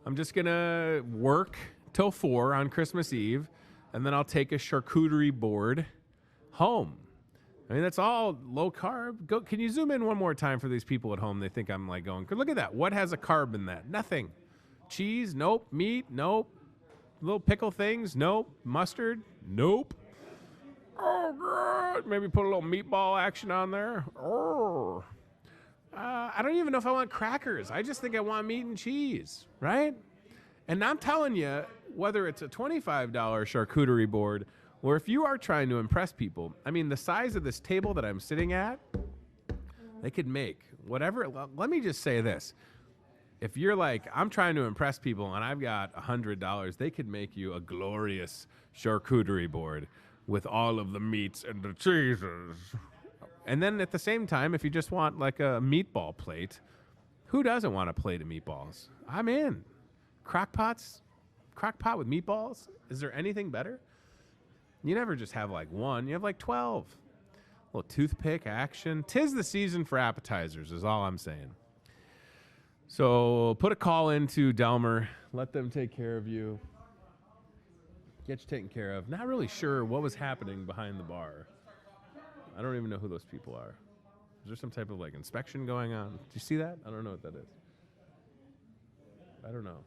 I'm just going to work till 4 on Christmas Eve, and then I'll take a charcuterie board home. I mean, that's all low carb. Go. Can you zoom in one more time for these people at home? They think I'm like going, look at that. What has a carb in that? Nothing. Cheese? Nope. Meat? Nope. Little pickle things? Nope. Mustard? Nope. Oh, God. Maybe put a little meatball action on there. Oh. I don't even know if I want crackers. I just think I want meat and cheese, right? And I'm telling you, whether it's a $25 charcuterie board or if you are trying to impress people, I mean, the size of this table that I'm sitting at, they could make whatever. Let me just say this. If you're like, I'm trying to impress people and I've got $100, they could make you a glorious charcuterie board with all of the meats and the cheeses. And then at the same time, if you just want like a meatball plate, who doesn't want a plate of meatballs? I'm in. Crock pot with meatballs? Is there anything better? You never just have like one. You have like 12. A little toothpick action. 'Tis the season for appetizers is all I'm saying. So put a call into Delmer. Let them take care of you. Get you taken care of. Not really sure what was happening behind the bar. I don't even know who those people are. Is there some type of like inspection going on? Do you see that? I don't know what that is. I don't know.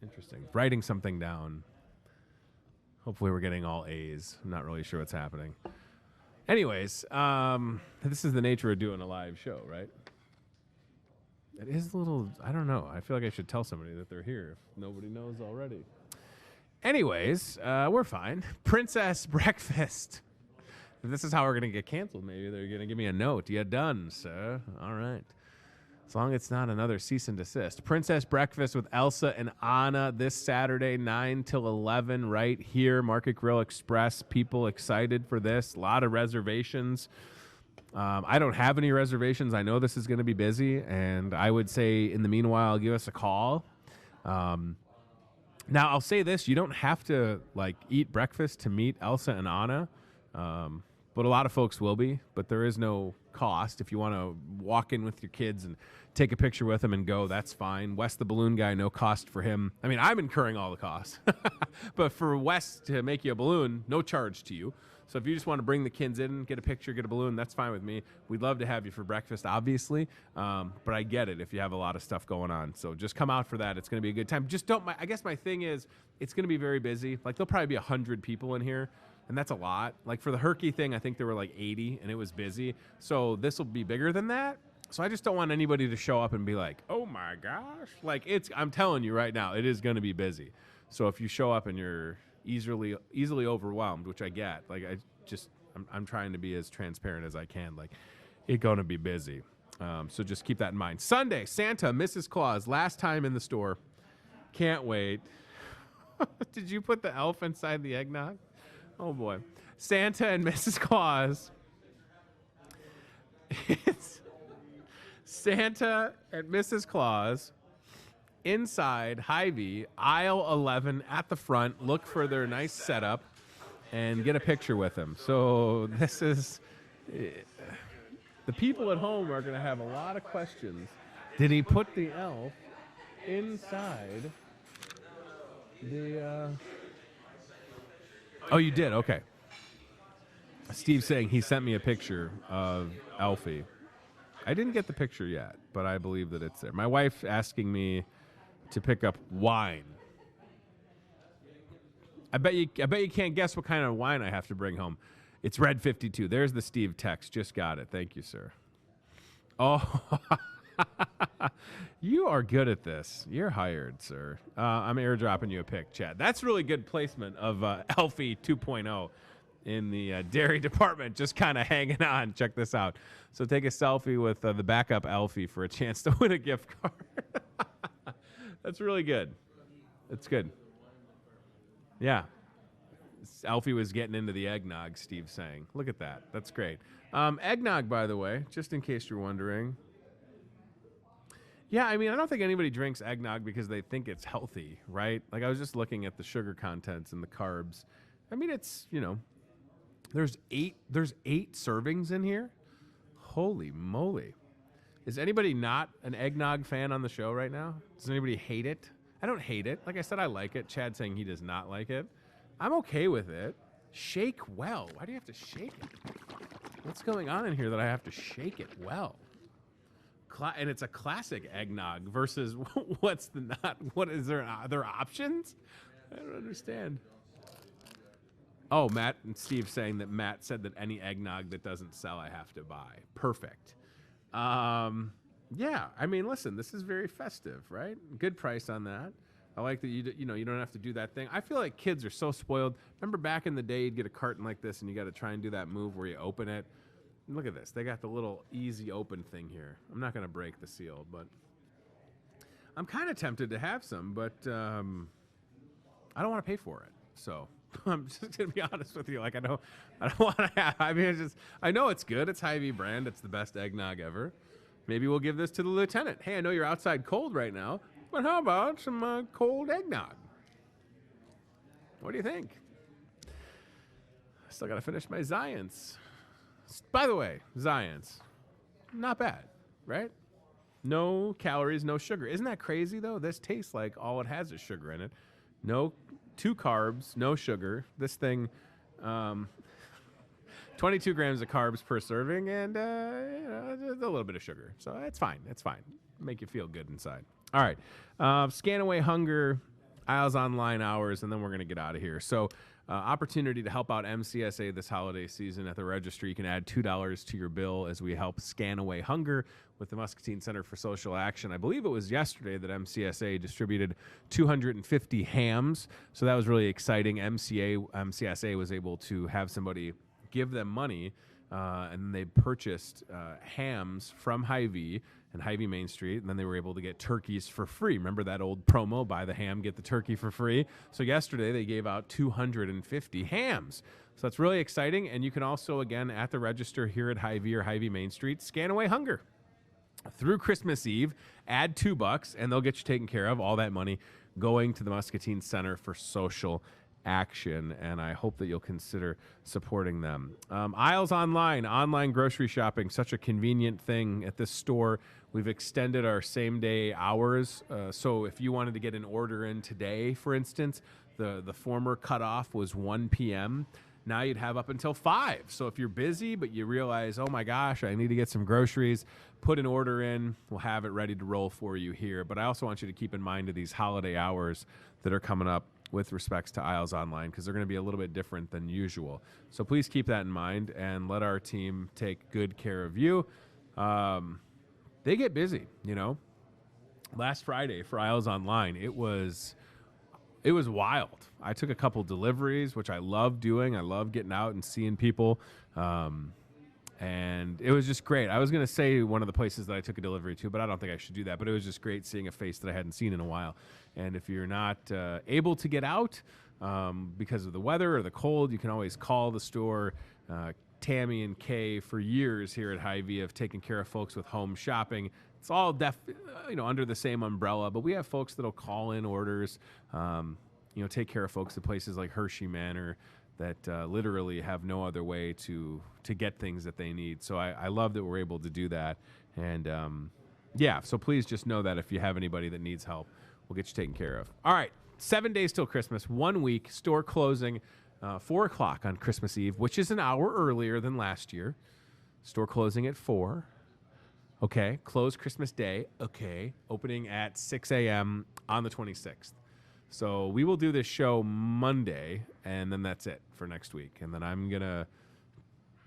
Interesting. Writing something down. Hopefully we're getting all A's. I'm not really sure what's happening. Anyways, this is the nature of doing a live show, right? It is a little, I don't know. I feel like I should tell somebody that they're here if nobody knows already. Anyways, we're fine. Princess Breakfast. If this is how we're going to get canceled, maybe they're going to give me a note. You done, sir. All right. As long as it's not another cease and desist. Princess Breakfast with Elsa and Anna this Saturday, 9 till 11, right here, Market Grill Express. People excited for this. A lot of reservations. I don't have any reservations. I know this is going to be busy, and I would say in the meanwhile, give us a call. Now, I'll say this. You don't have to like eat breakfast to meet Elsa and Anna, but a lot of folks will be. But there is no cost. If you want to walk in with your kids and take a picture with them and go, that's fine. Wes the balloon guy, no cost for him. I mean, I'm incurring all the costs. But for Wes to make you a balloon, no charge to you. So if you just want to bring the kids in, get a picture, get a balloon, that's fine with me. We'd love to have you for breakfast, obviously. But I get it if you have a lot of stuff going on. So just come out for that. It's going to be a good time. Just don't, I guess my thing is, it's going to be very busy. Like there'll probably be 100 people in here. And that's a lot. Like for the Herky thing, I think there were like 80 and it was busy. So this will be bigger than that. So I just don't want anybody to show up and be like, oh my gosh. Like I'm telling you right now, it is going to be busy. So if you show up and you're easily overwhelmed, which I get, like I'm trying to be as transparent as I can. Like it's going to be busy. So just keep that in mind. Sunday, Santa, Mrs. Claus, last time in the store. Can't wait. Did you put the elf inside the eggnog? Oh, boy. Santa and Mrs. Claus. It's Santa and Mrs. Claus inside Hy-Vee, aisle 11 at the front. Look for their nice setup and get a picture with them. So this is... The people at home are going to have a lot of questions. Did he put the elf inside the... Oh, you did? Okay. Steve's saying he sent me a picture of Elfie. I didn't get the picture yet, but I believe that it's there. My wife asking me to pick up wine. I bet you can't guess what kind of wine I have to bring home. It's Red 52. There's the Steve text. Just got it. Thank you, sir. Oh, you are good at this. You're hired, sir. I'm airdropping you a pic, Chad. That's really good placement of Alfie 2.0 in the dairy department, just kind of hanging on. Check this out. So take a selfie with the backup Alfie for a chance to win a gift card. That's really good. That's good. Yeah. Alfie was getting into the eggnog, Steve's saying. Look at that. That's great. Eggnog, by the way, just in case you're wondering. Yeah, I mean, I don't think anybody drinks eggnog because they think it's healthy, right? Like, I was just looking at the sugar contents and the carbs. I mean, it's, there's eight servings in here. Holy moly. Is anybody not an eggnog fan on the show right now? Does anybody hate it? I don't hate it. Like I said, I like it. Chad's saying he does not like it. I'm okay with it. Shake well. Why do you have to shake it? What's going on in here that I have to shake it well? And it's a classic eggnog versus what is there? Are there options? I don't understand. Oh, Matt and Steve saying that Matt said that any eggnog that doesn't sell, I have to buy. Perfect. Yeah, I mean, listen, this is very festive, right? Good price on that. I like that you don't have to do that thing. I feel like kids are so spoiled. Remember back in the day, you'd get a carton like this, and you got to try and do that move where you open it. And look at this. They got the little easy open thing here. I'm not going to break the seal, but I'm kind of tempted to have some, but I don't want to pay for it. So I'm just going to be honest with you. Like I don't want to have. I mean, I know it's good. It's Hy-Vee brand. It's the best eggnog ever. Maybe we'll give this to the lieutenant. Hey, I know you're outside cold right now, but how about some cold eggnog? What do you think? I still got to finish my Zions. By the way, Zions, not bad, right? No calories, no sugar. Isn't that crazy, though? This tastes like all it has is sugar in it. No 2 carbs, no sugar. This thing, 22 grams of carbs per serving and a little bit of sugar. So it's fine. It's fine. Make you feel good inside. All right. Scan away hunger, Aisles Online hours, and then we're going to get out of here. So opportunity to help out MCSA this holiday season at the registry. You can add $2 to your bill as we help scan away hunger with the Muscatine Center for Social Action. I believe it was yesterday that MCSA distributed 250 hams. So that was really exciting. MCSA was able to have somebody give them money, and they purchased hams from Hy-Vee and Hy-Vee Main Street, and then they were able to get turkeys for free. Remember that old promo, buy the ham, get the turkey for free? So yesterday they gave out 250 hams. So that's really exciting, and you can also, again, at the register here at Hy-Vee or Hy-Vee Main Street, scan away hunger. Through Christmas Eve, add $2, and they'll get you taken care of. All that money going to the Muscatine Center for Social Action, and I hope that you'll consider supporting them. Aisles online grocery shopping, such a convenient thing at this store. We've extended our same-day hours, so if you wanted to get an order in today, for instance, the former cutoff was 1 p.m., now you'd have up until 5. So if you're busy, but you realize, oh my gosh, I need to get some groceries, put an order in. We'll have it ready to roll for you here. But I also want you to keep in mind of these holiday hours that are coming up with respects to Aisles Online, because they're going to be a little bit different than usual. So please keep that in mind and let our team take good care of you. They get busy, Last Friday for Aisles Online, it was wild. I took a couple deliveries, which I love doing. I love getting out and seeing people. And it was just great. I was going to say one of the places that I took a delivery to, but I don't think I should do that. But it was just great seeing a face that I hadn't seen in a while. And if you're not able to get out because of the weather or the cold, you can always call the store. Tammy and Kay, for years here at Hy-Vee, have taken care of folks with home shopping. It's all under the same umbrella, but we have folks that'll call in orders, take care of folks at places like Hershey Manor that literally have no other way to get things that they need. So I love that we're able to do that. And so please just know that if you have anybody that needs help, we'll get you taken care of. All right, 7 days till Christmas, 1 week, store closing, 4 o'clock on Christmas Eve, which is an hour earlier than last year. Store closing at 4. Okay, close Christmas Day. Okay, opening at 6 a.m. on the 26th. So we will do this show Monday, and then that's it for next week. And then I'm going to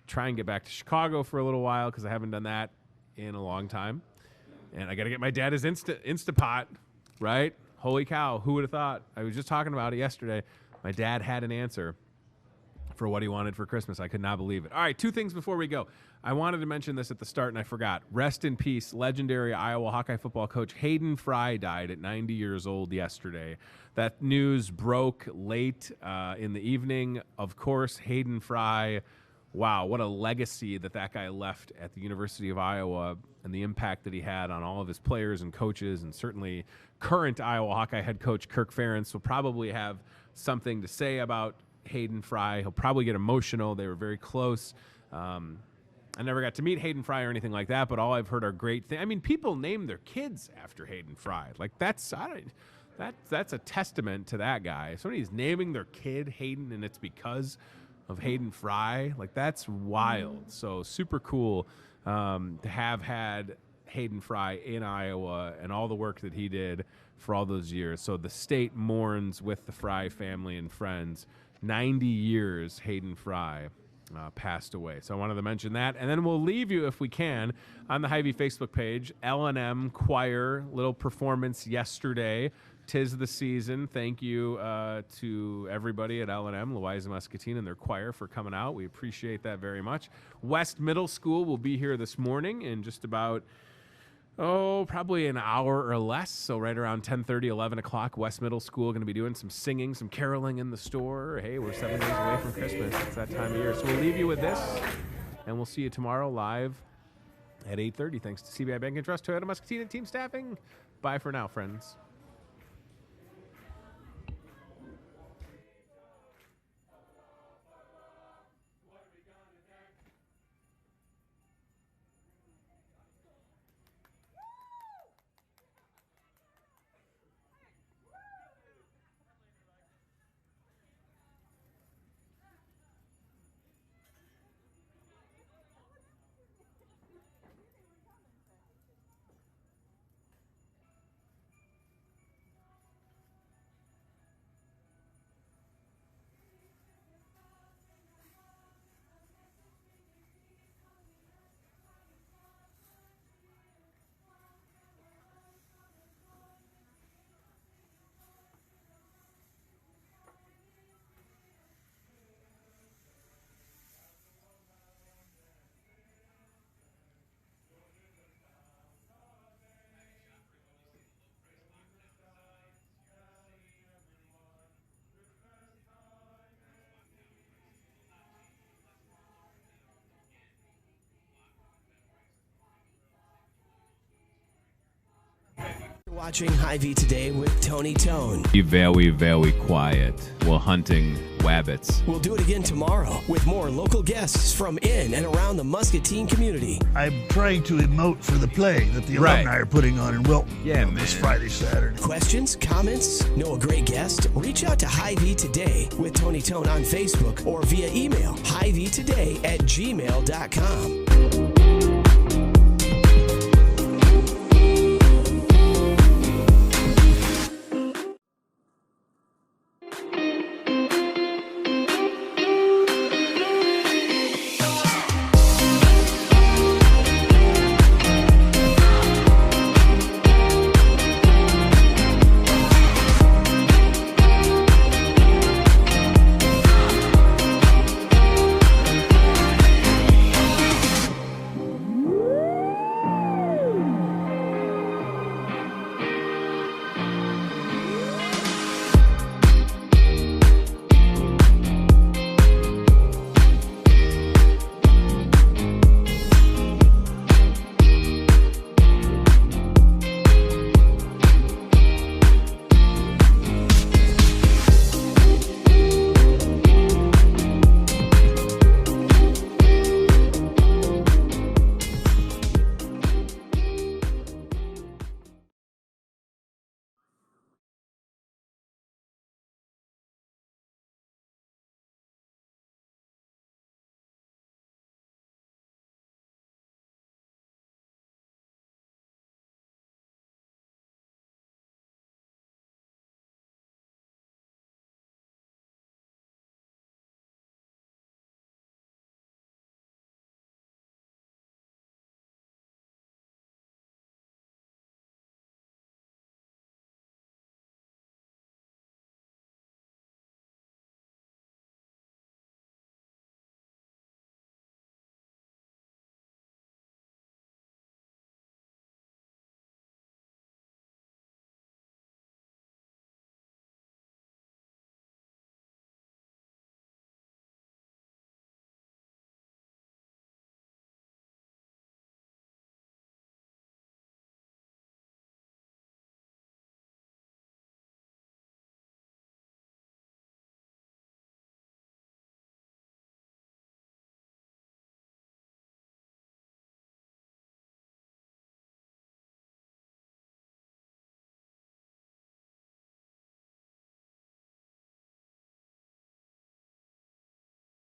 try and get back to Chicago for a little while because I haven't done that in a long time. And I got to get my dad his Instapot, right? Holy cow, who would have thought? I was just talking about it yesterday. My dad had an answer for what he wanted for Christmas. I could not believe it. All right, 2 things before we go. I wanted to mention this at the start, and I forgot. Rest in peace, legendary Iowa Hawkeye football coach Hayden Fry died at 90 years old yesterday. That news broke late in the evening. Of course, Hayden Fry, wow, what a legacy that guy left at the University of Iowa and the impact that he had on all of his players and coaches, and certainly current Iowa Hawkeye head coach Kirk Ferentz will probably have something to say about Hayden Fry. He'll probably get emotional. They were very close. I never got to meet Hayden Fry or anything like that, but all I've heard are great things. I mean, people name their kids after Hayden Fry. Like, that's a testament to that guy. If somebody's naming their kid Hayden and it's because of Hayden Fry, like, that's wild. So super cool to have had Hayden Fry in Iowa and all the work that he did for all those years. So the state mourns with the Fry family and friends. 90 years Hayden Fry passed away. So I wanted to mention that. And then we'll leave you, if we can, on the Hy-Vee Facebook page. L&M Choir, little performance yesterday. 'Tis the season. Thank you to everybody at L&M, Louisa Muscatine, and their choir for coming out. We appreciate that very much. West Middle School will be here this morning in just about, probably an hour or less. So right around 10:30, 11 o'clock, West Middle School going to be doing some singing, some caroling in the store. Hey, we're 7 days away from Christmas. It's that time of year. So we'll leave you with this, and we'll see you tomorrow live at 8:30. Thanks to CBI Bank and Trust, Toyota Muscatine, and team staffing. Bye for now, friends. Watching Hy-Vee Today with Tony Tone. Be very, very quiet while hunting wabbits. We'll do it again tomorrow with more local guests from in and around the Muscatine community. I'm trying to emote for the play that the alumni are putting on in Wilton this Friday, Saturday. Questions, comments, know a great guest? Reach out to Hy-Vee Today with Tony Tone on Facebook or via email, hyveetoday@gmail.com.